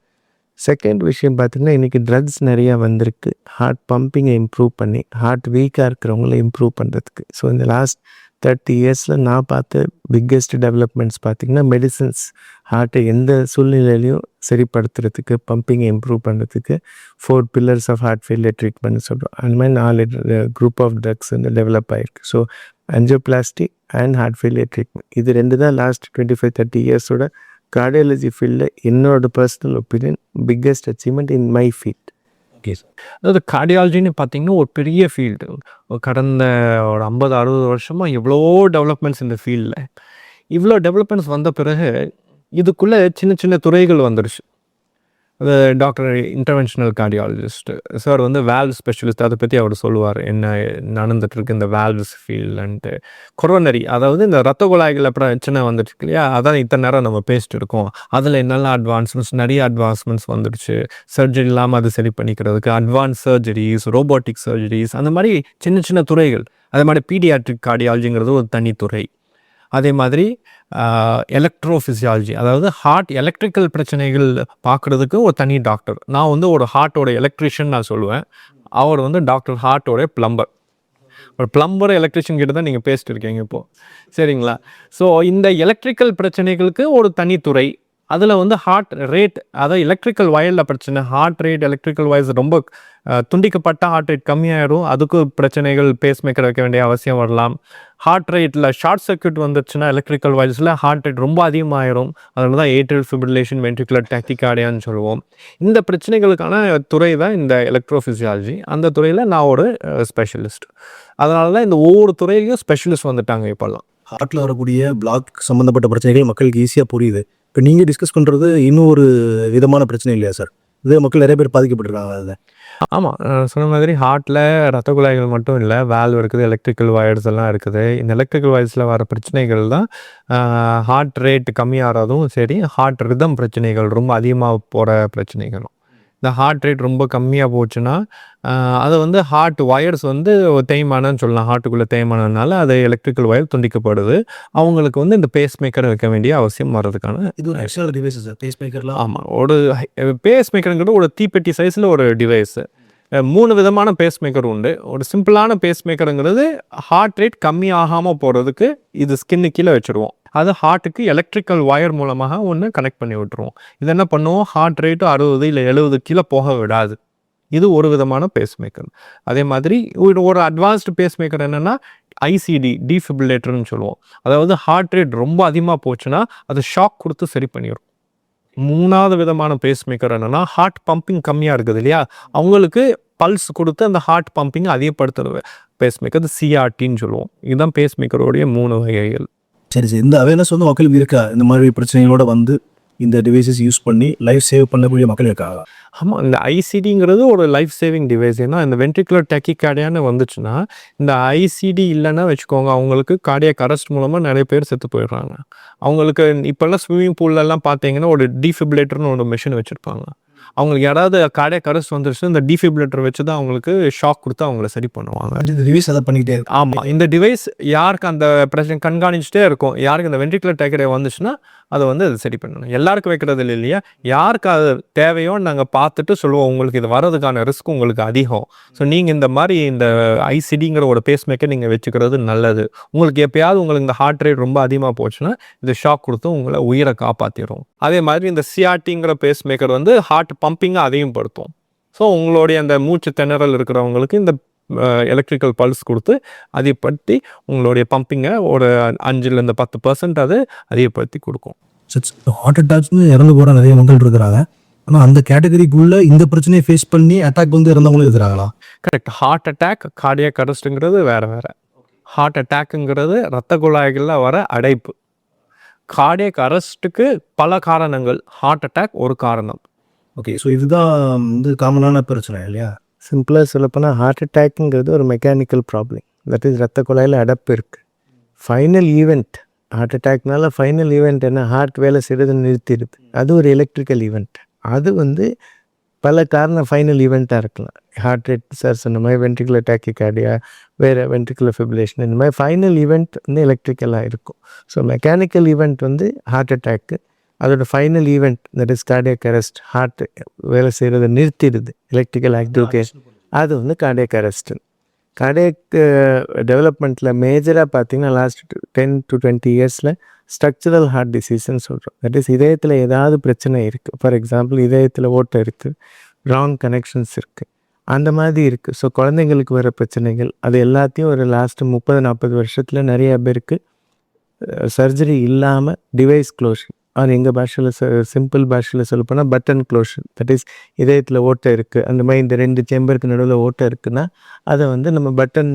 செகண்ட் விஷயம் பார்த்திங்கன்னா, இன்றைக்கி ட்ரக்ஸ் நிறையா வந்திருக்கு ஹார்ட் பம்பிங்கை இம்ப்ரூவ் பண்ணி ஹார்ட் வீக்காக இருக்கிறவங்கள இம்ப்ரூவ் பண்ணுறதுக்கு. ஸோ இந்த லாஸ்ட் 30 இயர்ஸில் நான் பார்த்த பிக்கெஸ்ட் டெவலப்மெண்ட்ஸ் பார்த்திங்கன்னா மெடிசன்ஸ் ஹார்ட்டை எந்த சூழ்நிலையிலையும் சரிப்படுத்துறதுக்கு, பம்பிங்கை இம்ப்ரூவ் பண்ணுறதுக்கு 4 pillars of heart failure treatment சொல்கிறோம். அந்த மாதிரி 4 குரூப் ஆஃப் ட்ரக்ஸ் வந்து டெவலப் ஆகிருக்கு. So angioplasty and heart failure treatment, இது 2 தான் லாஸ்ட் 25-30 இயர்ஸோட கார்டியாலஜி ஃபீல்டில் என்னோட personal opinion biggest achievement in my field. Okay sir. அதாவது கார்டியாலஜின்னு பார்த்தீங்கன்னா ஒரு பெரிய ஃபீல்டு. கடந்த ஒரு 50-60 வருஷமாக எவ்வளோ டெவலப்மெண்ட்ஸ் இந்த ஃபீல்டில். இவ்வளோ டெவலப்மெண்ட்ஸ் வந்த பிறகு இதுக்குள்ளே சின்ன சின்ன துறைகள் வந்துடுச்சு. அது டாக்டர் இன்டர்வென்ஷனல் கார்டியாலஜிஸ்ட் சார் வந்து வேல்வ் ஸ்பெஷலிஸ்ட், அதை பற்றி அவர் சொல்லுவார் என்ன நடந்துட்டுருக்கு இந்த வேல்வ்ஸ் ஃபீல்டுன்ட்டு. கொரோனரி, அதாவது இந்த ரத்த குழாய்களில் பிரச்சனை வந்துட்டு இல்லையா, அதான் இத்தனை நேரம் நம்ம பேசிட்டு இருக்கோம். அதில் என்னெல்லாம் நிறைய அட்வான்ஸ்மெண்ட்ஸ் வந்துடுச்சு. சர்ஜரி இல்லாமல் அதை சரி பண்ணிக்கிறதுக்கு அட்வான்ஸ் சர்ஜரிஸ், ரோபோட்டிக் சர்ஜரிஸ், அந்த மாதிரி சின்ன சின்ன துறைகள். அதே மாதிரி பீடியாட்ரிக் கார்டியாலஜிங்கிறது ஒரு தனி துறை. அதே மாதிரி எலக்ட்ரோஃபிசியாலஜி, அதாவது ஹார்ட் எலக்ட்ரிக்கல் பிரச்சனைகள் பார்க்குறதுக்கு ஒரு தனி டாக்டர். நான் வந்து ஒரு ஹார்ட்டோட எலக்ட்ரிஷியன் நான் சொல்லுவேன். அவர் வந்து டாக்டர் ஹார்ட்டோட பிளம்பர். ஒரு பிளம்பர் எலக்ட்ரிஷியன் கிட்ட தான் நீங்கள் பேசிட்டு இருக்கீங்க இப்போது, சரிங்களா? ஸோ இந்த எலக்ட்ரிக்கல் பிரச்சனைகளுக்கு ஒரு தனித்துறை. அதில் வந்து ஹார்ட் ரேட், அதாவது எலக்ட்ரிக்கல் வயரில் பிரச்சனை, ஹார்ட் ரேட் எலக்ட்ரிக்கல் வயர்ஸ் ரொம்ப துண்டிக்கப்பட்ட ஹார்ட் ரேட் கம்மியாயிரும், அதுக்கு பிரச்சனைகள் பேஸ் மேக்கர் வைக்க வேண்டிய அவசியம் வரலாம். ஹார்ட் ரேட்டில் ஷார்ட் சர்க்யூட் வந்துச்சுன்னா எலக்ட்ரிக்கல் வயர்ஸில் ஹார்ட் ரேட் ரொம்ப அதிகமாகிடும். அதில் தான் ஏட்ரியல் ஃபிபிரிலேஷன், வென்ட்ரிகுலர் டாக்கிகார்டியான்னு சொல்லுவோம். இந்த பிரச்சனைகளுக்கான துறை தான் இந்த எலக்ட்ரோஃபிசியாலஜி. அந்த துறையில் நான் ஒரு ஸ்பெஷலிஸ்ட். அதனால தான் இந்த ஒவ்வொரு துறையிலையும் ஸ்பெஷலிஸ்ட் வந்துட்டாங்க இப்போல்லாம். ஹார்ட்டில் வரக்கூடிய பிளாக் சம்மந்தப்பட்ட பிரச்சனைகள் மக்களுக்கு ஈஸியாக புரியுது. இப்போ நீங்கள் டிஸ்கஸ் பண்ணுறது இன்னும் ஒரு விதமான பிரச்சனை இல்லையா சார்? இது மக்கள் நிறைய பேர் பாதிக்கப்பட்டிருக்காங்க. அதில் ஆமாம், சொன்ன மாதிரி ஹார்ட்டில் ரத்த குழாய்கள் மட்டும் இல்லை, வால்வ் இருக்குது, எலக்ட்ரிக்கல் வயர்ஸ் எல்லாம் இருக்குது. இந்த எலக்ட்ரிக்கல் வயர்ஸில் வர பிரச்சனைகள் தான் ஹார்ட் ரேட் கம்மியாகிறதும் சரி, ஹார்ட் ரிதம் பிரச்சனைகள் ரொம்ப அதிகமாக போகிற பிரச்சனைகளும். இந்த ஹார்ட் ரேட் ரொம்ப கம்மியாக போச்சுன்னா அது வந்து ஹார்ட் வயர்ஸ் வந்து தேய்மானம்னு சொல்லலாம். ஹார்ட்டுக்குள்ளே தேய்மானம்னால அது எலக்ட்ரிக்கல் வயர் துண்டிக்கப்படுது. அவங்களுக்கு வந்து இந்த பேஸ் மேக்கர் வைக்க வேண்டிய அவசியம் வர்றதுக்கான இது ஒரு எக்ஸ்ட்ரா டிவைஸ் சார் பேஸ் மேக்கர்லாம். ஆமாம், ஒரு பேஸ் மேக்கருங்கிறது ஒரு தீப்பெட்டி சைஸில் ஒரு டிவைஸு. 3 விதமான பேஸ் மேக்கர் உண்டு. ஒரு சிம்பிளான பேஸ் மேக்கருங்கிறது ஹார்ட் ரேட் கம்மி ஆகாமல் போகிறதுக்கு இது ஸ்கின்னு கீழே வச்சுருவோம். அது ஹார்ட்டுக்கு எலக்ட்ரிக்கல் வயர் மூலமாக ஒன்று கனெக்ட் பண்ணி விட்டுருவோம். இது என்ன பண்ணுவோம், ஹார்ட் ரேட்டு 60 இல்லை 70 கீழே போக விடாது. இது ஒரு விதமான பேஸ் மேக்கர். அதே மாதிரி ஒரு அட்வான்ஸ்டு பேஸ் மேக்கர் என்னென்னா ஐசிடி டீஃபிபிரிலேட்டர்னு சொல்லுவோம். அதாவது ஹார்ட் ரேட் ரொம்ப அதிகமாக போச்சுன்னா அது ஷாக் கொடுத்து சரி பண்ணிடும். 3வது விதமான பேஸ் மேக்கர் என்னென்னா ஹார்ட் பம்பிங் கம்மியாக இருக்குது இல்லையா, அவங்களுக்கு பல்ஸ் கொடுத்து அந்த ஹார்ட் பம்பிங் அதிகப்படுத்துறது பேஸ் மேக்கர், சிஆர்டின்னு சொல்லுவோம். இதுதான் பேஸ் மேக்கரோடைய 3 வகைகள். சரி இந்த அவேர்னஸ் வந்து மக்களுக்கு இருக்கா? இந்த மாதிரி பிரச்சனைகளோட வந்து இந்த டிவைசஸ் யூஸ் பண்ணி லைஃப் சேவ் பண்ணக்கூடிய மக்கள் இருக்காங்க. ஆமாம், இந்த ஐசிடிங்கிறது ஒரு லைஃப் சேவிங் டிவைஸ். ஏன்னா இந்த வென்ட்ரிகுலர் டெக்கிகார்டியான்னு வந்துச்சுன்னா, இந்த ஐசிடி இல்லைன்னா வச்சுக்கோங்க, அவங்களுக்கு கார்டியாக் அரெஸ்ட் மூலமாக நிறைய பேர் செத்து போயிடுறாங்க. அவங்களுக்கு இப்போல்லாம் ஸ்விம்மிங் பூல்லலாம் பார்த்தீங்கன்னா ஒரு டீஃபிபிரிலேட்டர்னு ஒரு மிஷின் வச்சுருப்பாங்க. அவங்களுக்கு யாராவது கார்டியாக் அரெஸ்ட் வந்துருச்சுன்னா இந்த டீஃபிபிரிலேட்டர் வச்சு தான் அவங்களுக்கு ஷாக் கொடுத்து அவங்கள சரி பண்ணுவாங்க. இந்த டிவைஸ் அதை பண்ணிக்கிட்டே இருக்கு. ஆமாம், இந்த டிவைஸ் யாருக்கு அந்த பிரச்சனை கண்காணிச்சுட்டே இருக்கும். யாருக்கு இந்த வென்ட்ரிகுலர் டெக்கிகார்டியா வந்துச்சுன்னா அதை வந்து அது சரி பண்ணணும். எல்லாருக்கும் வைக்கிறது இல்லை இல்லையா, யாருக்கு அது தேவையோ நாங்கள் பார்த்துட்டு சொல்லுவோம், உங்களுக்கு இது வர்றதுக்கான ரிஸ்க் உங்களுக்கு அதிகம். ஸோ நீங்கள் இந்த மாதிரி இந்த ஐசிடிங்கிற ஒரு பேஸ் மேக்கர் நீங்கள் வச்சுக்கிறது நல்லது. உங்களுக்கு எப்பயாவது உங்களுக்கு இந்த ஹார்ட் ரேட் ரொம்ப அதிகமாக போச்சுன்னா இது ஷாக் கொடுத்து உங்களை உயிரை காப்பாற்றிடும். அதே மாதிரி இந்த சிஆர்டிங்கிற பேஸ் மேக்கர் வந்து ஹார்ட் பம்பிங்கை அதிகப்படுத்தும். ஸோ உங்களுடைய அந்த மூச்சு திணறல் இருக்கிறவங்களுக்கு இந்த எலக்ட்ரிக்கல் பல்ஸ் கொடுத்து அதிகப்படுத்தி உங்களுடைய பம்பிங்கை ஒரு 5-10% 10% அது அதிகப்படுத்தி கொடுக்கும். ஹார்ட் அட்டாக்ஸ்னு இறந்து போகிற நிறைய மக்கள் இருக்கிறாங்க. ஆனால் அந்த கேட்டகரிக்குள்ளே இந்த பிரச்சனையை ஃபேஸ் பண்ணி அட்டாக் வந்து இறந்தவங்களும் இருக்கிறாங்களா? கரெக்ட். ஹார்ட் அட்டாக், கார்டியாக் அரெஸ்ட்டுங்கிறது வேறு. ஹார்ட் அட்டாக்குங்கிறது இரத்த குழாய்களில் வர அடைப்பு. கார்டியாக் அரெஸ்ட்டுக்கு பல காரணங்கள், ஹார்ட் அட்டாக் ஒரு காரணம். ஓகே, ஸோ இதுதான் வந்து காமனான பிரச்சனை இல்லையா? சிம்பிளாக சொல்லப்போனால் ஹார்ட் அட்டாக்குங்கிறது ஒரு மெக்கானிக்கல் ப்ராப்ளம். தட் இஸ் ரத்த குழாயில் அடைப்பு இருக்குது. ஃபைனல் ஈவெண்ட் ஹார்ட் அட்டாக்னால ஃபைனல் ஈவெண்ட் என்ன, ஹார்ட் வேலை செய்கிறது நிறுத்திடுது. அது ஒரு எலக்ட்ரிக்கல் ஈவெண்ட். அது வந்து பல காரணம் ஃபைனல் ஈவெண்ட்டாக இருக்கலாம். ஹார்ட் ரேட் சார் சொன்ன மாதிரி வென்ட்ரிகுலர் டேக்கிகார்டியா, வேறு வென்ட்ரிகுலர் ஃபிபிரிலேஷன், இந்த மாதிரி ஃபைனல் ஈவெண்ட் வந்து எலக்ட்ரிக்கலாக இருக்கும். ஸோ மெக்கானிக்கல் ஈவெண்ட் வந்து ஹார்ட் அட்டாக்கு, அதோட final event that is cardiac arrest, heart வேலை செய்கிறத நிறுத்திடுது, எலக்ட்ரிக்கல் ஆக்டிவிட்டி, அது வந்து கார்டியாக் அரெஸ்ட்டு. கார்டியாக் டெவலப்மெண்ட்டில் மேஜராக பார்த்திங்கன்னா லாஸ்ட் 10 to 20 இயர்ஸில் ஸ்ட்ரக்சரல் ஹார்ட் டிசீஸ்ன்னு சொல்கிறோம். தட் இஸ் இதயத்தில் ஏதாவது பிரச்சனை இருக்குது. ஃபார் எக்ஸாம்பிள் இதயத்தில் ஓட்டை இருக்குது, ராங் கனெக்ஷன்ஸ் இருக்குது, அந்த மாதிரி இருக்குது. ஸோ குழந்தைங்களுக்கு வர பிரச்சனைகள் அது எல்லாத்தையும் ஒரு லாஸ்ட்டு 30-40 வருஷத்தில் நிறையா பேருக்கு சர்ஜரி இல்லாமல் டிவைஸ் க்ளோஷர், அது எங்கள் பாஷையில் சிம்பிள் பாஷையில் சொல்லப்போனால் பட்டன் க்ளோஷர். தட் இஸ் இதயத்தில் ஓட்டை இருக்குது, அந்த மாதிரி இந்த 2 சேம்பருக்கு நடுவில் ஓட்டை இருக்குன்னா அதை வந்து நம்ம பட்டன்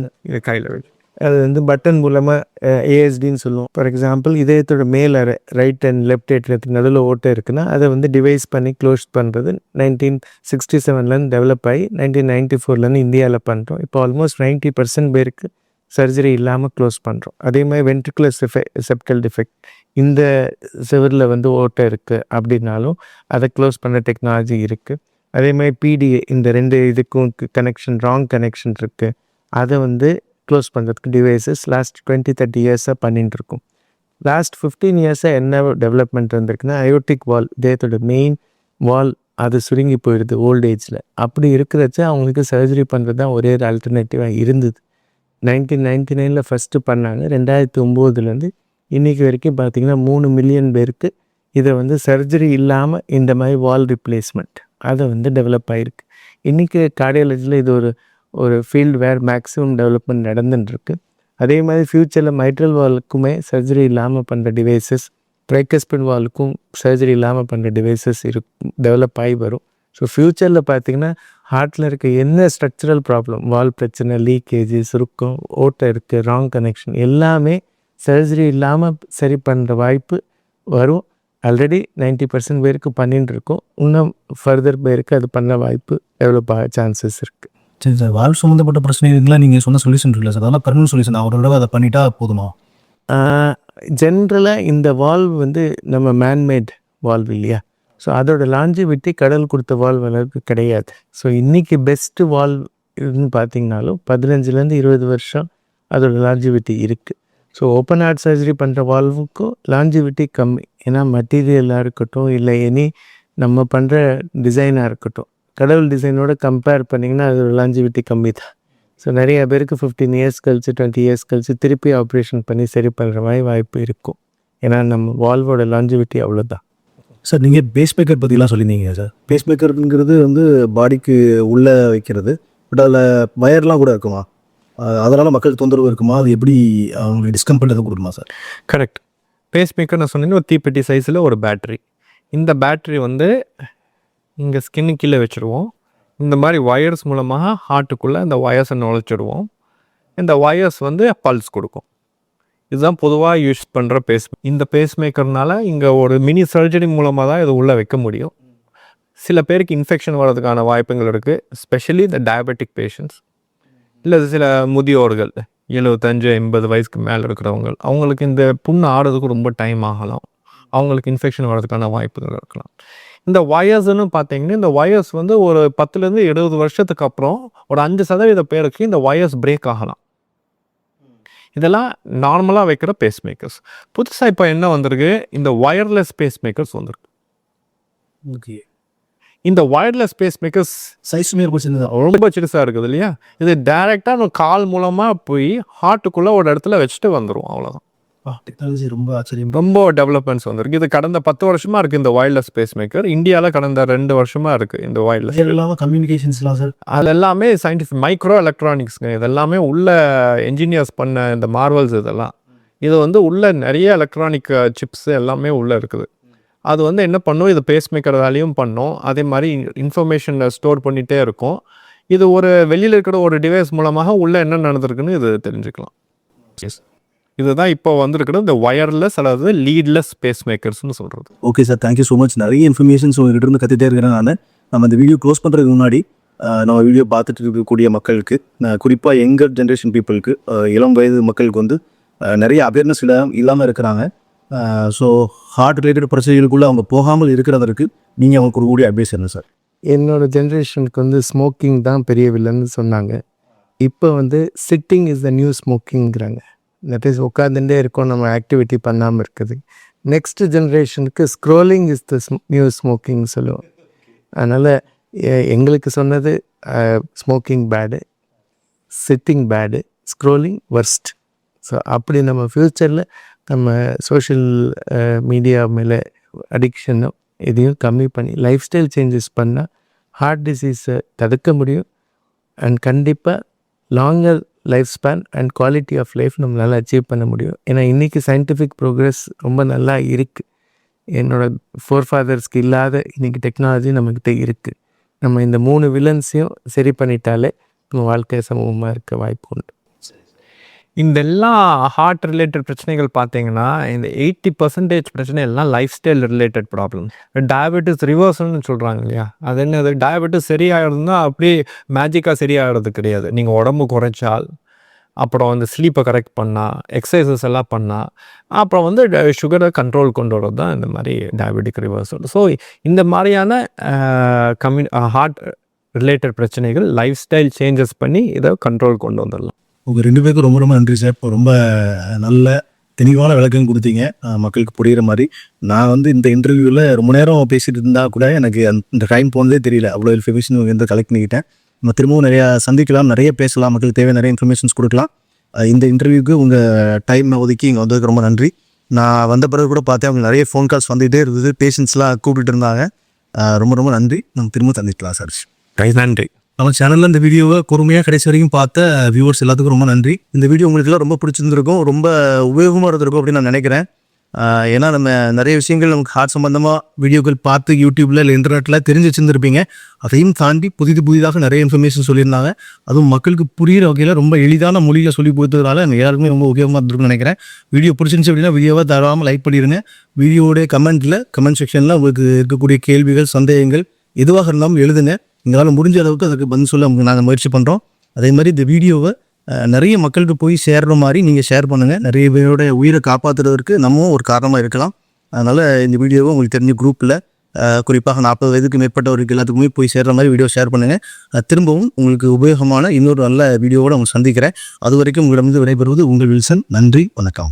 கையில் வச்சு அது வந்து பட்டன் மூலமாக ஏஎஸ்டின்னு சொல்லுவோம். ஃபார் எக்ஸாம்பிள் இதயத்தோட மேலே ரைட் அண்ட் லெஃப்ட் ஏற்றத்துக்கு நடுவில் ஓட்டை இருக்குன்னா அதை வந்து டிவைஸ் பண்ணி க்ளோஸ் பண்ணுறது 1967 டெவலப் ஆகி 1994 இந்தியாவில் பண்ணுறோம். இப்போ ஆல்மோஸ்ட் 90% பேருக்கு சர்ஜரி இல்லாமல் க்ளோஸ் பண்ணுறோம். அதே மாதிரி வென்ட்ரிகுலர் செப்டல் டிஃபெக்ட், இந்த செவரில் வந்து ஓட்டை இருக்குது அப்படின்னாலும் அதை க்ளோஸ் பண்ண டெக்னாலஜி இருக்குது. அதே மாதிரி பிடிஏ, இந்த 2 இதுக்கும் கனெக்ஷன் ராங் கனெக்ஷன் இருக்குது, அதை வந்து க்ளோஸ் பண்ணுறதுக்கு டிவைசஸ் லாஸ்ட் 20-30 இயர்ஸாக பண்ணிட்டு இருக்கோம். லாஸ்ட் 15 இயர்ஸாக என்ன டெவலப்மெண்ட் வந்திருக்குன்னா அயோட்டிக் வால், இதயத்தோட மெயின் வால் அது சுருங்கி போயிடுது ஓல்ட் ஏஜில். அப்படி இருக்கிறச்ச அவங்களுக்கு சர்ஜரி பண்ணுறது தான் ஒரே ஒரு ஆல்டர்னேட்டிவாக இருந்தது. 1999 ஃபஸ்ட்டு பண்ணாங்க. 2009 இன்றைக்கி வரைக்கும் பார்த்திங்கன்னா 3 மில்லியன் பேருக்கு இதை வந்து சர்ஜரி இல்லாமல் இந்த மாதிரி வால் ரிப்ளேஸ்மெண்ட் அதை வந்து டெவலப் ஆகிருக்கு. இன்றைக்கி கார்டியாலஜியில் இது ஒரு ஃபீல்டு வேர் மேக்ஸிமம் டெவலப்மெண்ட் நடந்துட்டுருக்கு. அதே மாதிரி ஃப்யூச்சரில் மைட்ரல் வாலுக்குமே சர்ஜரி இல்லாமல் பண்ணுற டிவைசஸ், ட்ரைகஸ்பிட் வாலுக்கும் சர்ஜரி இல்லாமல் பண்ணுற டிவைசஸ் டெவலப் ஆகி வரும். ஸோ ஃப்யூச்சரில் பார்த்திங்கன்னா ஹார்ட்டில் இருக்க என்ன ஸ்ட்ரக்சரல் ப்ராப்ளம், வால் பிரச்சனை, லீக்கேஜ், சுருக்கம், ஓட்டை இருக்குது, ராங் கனெக்ஷன் எல்லாமே சர்ஜரி இல்லாமல் சரி பண்ணுற வாய்ப்பு வரும். ஆல்ரெடி 90% பேருக்கு பண்ணிட்டு இருக்கோம். இன்னும் ஃபர்தர் பேருக்கு அது பண்ண வாய்ப்பு டெவலப் ஆக சான்சஸ் இருக்குது. சரி சார், வால்வ் சம்மந்தப்பட்ட பிரச்சனைகள்லாம் நீங்கள் சொன்ன சொல்யூஷன் இருக்குல்ல சார், அதெல்லாம் பெர்மனன்ட் சொல்யூஷன் ஒரு தடவை அதை பண்ணிட்டா போதுமா? ஜென்ரலாக இந்த வால்வ் வந்து நம்ம மேன்மேட் வால்வ் இல்லையா, ஸோ அதோட லாஞ்சிவிட்டி கடல் கொடுத்த வால்வ் அளவுக்கு கிடையாது. ஸோ இன்றைக்கி பெஸ்ட்டு வால்வ் இதுன்னு பார்த்தீங்கனாலும் 15லேருந்து 20 வருஷம் அதோட லாஞ்சிவிட்டி இருக்குது. ஸோ ஓப்பன் ஹார்ட் சர்ஜரி பண்ணுற வால்வுக்கும் லாஞ்சிவிட்டி கம்மி. ஏன்னா மெட்டீரியலாக இருக்கட்டும், இல்லை எனி நம்ம பண்ணுற டிசைனாக இருக்கட்டும், கடவுள் டிசைனோட கம்பேர் பண்ணிங்கன்னா அதோட லாஞ்சிவிட்டி கம்மி தான். ஸோ நிறைய பேருக்கு 15 இயர்ஸ் கழிச்சு 20 இயர்ஸ் கழிச்சு திருப்பி ஆப்ரேஷன் பண்ணி சரி பண்ணுற மாதிரி வாய்ப்பு இருக்கும். ஏன்னா நம்ம வால்வோட லாஞ்சிவிட்டி அவ்வளோதான். சார், நீங்கள் பேஸ் மேக்கர் பற்றிலாம் சொல்லியிருந்தீங்க சார். பேஸ் மேக்கருங்கிறது வந்து பாடிக்கு உள்ளே வைக்கிறது, பட் அதில் வயர்லாம் கூட இருக்குமா? அதனால் மக்களுக்கு தொந்தரவு இருக்குமா? அது எப்படி அவங்களுக்கு டிஸ்கம்ஃபர்ட் எதுவும் கொடுக்குமா சார்? கரெக்ட். பேஸ் மேக்கர் நான் சொன்னேன்னு ஒரு தீப்பெட்டி சைஸில் ஒரு பேட்ரி. இந்த பேட்ரி வந்து இங்கே ஸ்கின்னு கீழே வச்சுருவோம். இந்த மாதிரி வயர்ஸ் மூலமாக ஹார்ட்டுக்குள்ளே இந்த வயர்ஸை நுழைச்சிடுவோம். இந்த வயர்ஸ் வந்து பல்ஸ் கொடுக்கும். இதுதான் பொதுவாக யூஸ் பண்ணுற இந்த பேஸ் மேக்கர்னால இங்கே ஒரு மினி சர்ஜரி மூலமாக தான் இதை உள்ளே வைக்க முடியும். சில பேருக்கு இன்ஃபெக்ஷன் வர்றதுக்கான வாய்ப்புகள் இருக்குது, ஸ்பெஷலி இந்த டயபெட்டிக் பேஷண்ட்ஸ், இல்லை சில முதியோர்கள் 75-80 வயசுக்கு மேலே இருக்கிறவங்க, அவங்களுக்கு இந்த புண்ணு ஆடுறதுக்கு ரொம்ப டைம் ஆகலாம். அவங்களுக்கு இன்ஃபெக்ஷன் வர்றதுக்கான வாய்ப்புகள் இருக்கலாம். இந்த வயர்ஸ்ன்னு பார்த்தீங்கன்னா, இந்த வயர்ஸ் வந்து ஒரு 10லேருந்து 70 வருஷத்துக்கு அப்புறம் ஒரு 5% பேருக்கு இந்த வயர்ஸ் பிரேக் ஆகலாம். இதெல்லாம் நார்மலாக வைக்கிற பேஸ் மேக்கர்ஸ். புதுசாக இப்போ என்ன வந்திருக்கு, இந்த வயர்லெஸ் பேஸ் மேக்கர்ஸ் வந்திருக்கு. ஓகே. இந்த வயர்லெஸ் பேஸ் மேக்கர்ஸ் சைஸுமே ரொம்ப சின்னதாக ரொம்ப சிறுசாக இருக்குது இல்லையா, இது டைரெக்டாக நம்ம கால் மூலமாக போய் ஹார்ட்டுக்குள்ளே ஒரு இடத்துல வச்சுட்டு வந்துடும். அவ்வளோதான். டெக்னாலஜி ரொம்ப ஆச்சரியம். ரொம்ப டெவலப்மெண்ட்ஸ் வந்திருக்கு. இது கடந்த 10 வருஷமாக இருக்குது இந்த வயர்லெஸ் பேஸ் மேக்கர். இந்தியாவில் கடந்த 2 வருஷமாக இருக்குது இந்த வயர்லெஸ். இல்லாமல் கம்யூனிகேஷன்ஸ்லாம் சார், அது எல்லாமே சயின்டிஃபிக் மைக்ரோ எலக்ட்ரானிக்ஸ்ங்க. இதெல்லாமே உள்ள என்ஜினியர்ஸ் பண்ண இந்த மார்வல்ஸ். இதெல்லாம் இது வந்து உள்ள நிறைய எலக்ட்ரானிக் சிப்ஸ் எல்லாமே உள்ளே இருக்குது. அது வந்து என்ன பண்ணும், இது பேஸ் மேக்கர் வேலையும் பண்ணும், அதே மாதிரி இன்ஃபர்மேஷன் ஸ்டோர் பண்ணிகிட்டே இருக்கும். இது ஒரு வெளியில் இருக்கிற ஒரு டிவைஸ் மூலமாக உள்ளே என்ன நடந்திருக்குன்னு இது தெரிஞ்சுக்கலாம். எஸ், இதுதான் இப்போ வந்திருக்கிறது இந்த வயர்லெஸ் அல்லது லீட்லெஸ் பேஸ் மேக்கர்ஸ்னு சொல்கிறது. Okay sir, thank you so much. நிறைய இன்ஃபர்மேஷன்ஸ் உங்கள்கிட்ட இருந்து கற்றுட்டே இருக்கிறேன். நம்ம இந்த வீடியோ க்ளோஸ் பண்ணுறதுக்கு முன்னாடி நம்ம வீடியோ பார்த்துட்டு இருக்கக்கூடிய மக்களுக்கு, குறிப்பாக யங்கர் ஜென்ரேஷன் பீப்புளுக்கு, இளம் வயது மக்களுக்கு வந்து நிறைய அவேர்னஸ் இல்லாமல் இருக்கிறாங்க. ஸோ ஹார்ட் ரிலேட்டட் பிரச்சனைகளுக்குள்ளே அவங்க போகாமல் இருக்கிறதற்கு நீங்கள் அவங்களுக்கு ஒரு கூடிய அட்வைஸ் என்ன சார்? என்னோடய ஜென்ரேஷனுக்கு வந்து ஸ்மோக்கிங் தான் பெரிய வில்லன்னு சொன்னாங்க. இப்போ வந்து சிட்டிங் இஸ் த நியூ ஸ்மோக்கிங்கிறாங்க. தட் இஸ் உட்காந்துட்டே இருக்கோம், நம்ம ஆக்டிவிட்டி பண்ணாமல் இருக்குது. நெக்ஸ்ட் ஜென்ரேஷனுக்கு scrolling is the new smoking சொல்லுவோம். அதனால் எங்களுக்கு சொன்னது smoking bad, sitting bad, scrolling worst. So அப்படி நம்ம ஃப்யூச்சரில் நம்ம சோஷியல் மீடியா மேலே அடிக்ஷனோ இதையும் கம்மி பண்ணி லைஃப் ஸ்டைல் சேஞ்சஸ் பண்ணால் ஹார்ட் டிசீஸை தடுக்க முடியும். அண்ட் கண்டிப்பாக longer life span and quality of life நம்மளால் அச்சீவ் பண்ண முடியும். ஏன்னா இன்றைக்கி சயின்டிஃபிக் ப்ரோக்ரஸ் ரொம்ப நல்லா இருக்குது. என்னோடய ஃபோர்ஃபாதர்ஸ்க்கு இல்லாத இன்றைக்கி டெக்னாலஜி நம்மக்கிட்ட இருக்குது. நம்ம இந்த 3 வில்லன்ஸையும் சரி பண்ணிட்டாலே நம்ம வாழ்க்கை சமூகமாக இருக்க வாய்ப்பு உண்டு. இந்த எல்லா ஹார்ட் ரிலேட்டட் பிரச்சனைகள் பார்த்தீங்கன்னா, இந்த 80% பிரச்சனை எல்லாம் lifestyle related problem. Diabetes ரிவர்சல்னு சொல்கிறாங்க இல்லையா, அது என்னது, டயபெட்டிஸ் சரியாகிறதுனா அப்படியே மேஜிக்காக சரியாகிறது கிடையாது. நீங்கள் உடம்பு குறைச்சால், அப்புறம் வந்து ஸ்லீப்பை கரெக்ட் பண்ணால், எக்ஸசைசஸ் எல்லாம் பண்ணால், அப்புறம் வந்து சுகரை கண்ட்ரோல் கொண்டு வரது தான் இந்த மாதிரி டயபெட்டிக் ரிவர்சல். ஸோ இந்த மாதிரியான ஹார்ட் ரிலேட்டட் பிரச்சனைகள் லைஃப் ஸ்டைல் சேஞ்சஸ் பண்ணி இதை கண்ட்ரோல் கொண்டு வந்துடலாம். உங்கள் 2 பேருக்கும் ரொம்ப ரொம்ப நன்றி சார். இப்போ ரொம்ப நல்ல தெளிவான விளக்கம் கொடுத்தீங்க, மக்களுக்கு புரிகிற மாதிரி. நான் வந்து இந்த இன்டர்வியூவில் ரொம்ப நேரம் பேசிகிட்டு இருந்தால் கூட எனக்கு அந்த டைம் போனதே தெரியல. அவ்வளோ இன்ஃபர்மேஷன் வந்து கலெக்ட் பண்ணிக்கிட்டேன். நம்ம திரும்பவும் நிறையா சந்திக்கலாம், நிறைய பேசலாம், மக்களுக்கு தேவை நிறைய இன்ஃபர்மேஷன்ஸ் கொடுக்கலாம். இந்த இன்டர்வியூக்கு உங்கள் டைம் ஒதுக்கி இங்கே வந்ததுக்கு ரொம்ப நன்றி. நான் வந்த பிறகு கூட பார்த்தேன், அவங்க நிறைய ஃபோன் கால்ஸ் வந்துகிட்டே இருந்தது, பேஷண்ட்ஸ்லாம் கூப்பிட்டு இருந்தாங்க. ரொம்ப ரொம்ப நன்றி. நம்ம திரும்ப சந்திக்கலாம் சார். நன்றி. நம்ம சேனலில் இந்த வீடியோவை பொறுமையாக கடைசி வரைக்கும் பார்த்த வியூவர்ஸ் எல்லாத்துக்கும் ரொம்ப நன்றி. இந்த வீடியோ உங்களுக்குலாம் ரொம்ப பிடிச்சிருந்துருக்கும், ரொம்ப உபயோகமாக இருந்திருக்கும் அப்படின்னு நான் நினைக்கிறேன். ஏன்னா நம்ம நிறைய விஷயங்கள் நமக்கு ஹார்ட் சம்மந்தமாக வீடியோக்கள் பார்த்து யூடியூப்பில் இல்லை இன்டர்நெட்டில் தெரிஞ்சு வச்சுருந்துருப்பீங்க. அதையும் தாண்டி புதிதாக நிறைய இன்ஃபர்மேஷன் சொல்லியிருந்தாங்க. அதுவும் மக்களுக்கு புரிகிற வகையில் ரொம்ப எளிதான மொழியில் சொல்லி கொடுத்ததுனால எனக்கு எல்லாருக்குமே ரொம்ப உபயோகமாக இருந்திருக்குன்னு நினைக்கிறேன். வீடியோ பிடிச்சிருந்துச்சு அப்படின்னா வீடியோவை தராமல் லைக் பண்ணிடுங்க. வீடியோடைய கமெண்ட் செக்ஷனில் உங்களுக்கு இருக்கக்கூடிய கேள்விகள், சந்தேகங்கள் எதுவாக இருந்தாலும் எழுதுங்க. எங்களால் முடிஞ்ச அளவுக்கு அதுக்கு பதில் சொல்ல நாங்கள் முயற்சி பண்ணுறோம். அதே மாதிரி இந்த வீடியோவை நிறைய மக்களுக்கு போய் சேர்ற மாதிரி நீங்கள் ஷேர் பண்ணுங்கள். நிறைய பேரோட உயிரை காப்பாற்றுறதுக்கு நம்மவும் ஒரு காரணமாக இருக்கலாம். அதனால் இந்த வீடியோவை உங்களுக்கு தெரிஞ்ச குரூப்பில் குறிப்பாக 40 வயதுக்கு மேற்பட்டவருக்கு எல்லாத்துக்குமே போய் சேர்ற மாதிரி வீடியோ ஷேர் பண்ணுங்கள். திரும்பவும் உங்களுக்கு உபயோகமான இன்னொரு நல்ல வீடியோவோடு உங்களை சந்திக்கிறேன். அது வரைக்கும் உங்களிடமிருந்து விடைபெறுவது உங்கள் வில்சன். நன்றி, வணக்கம்.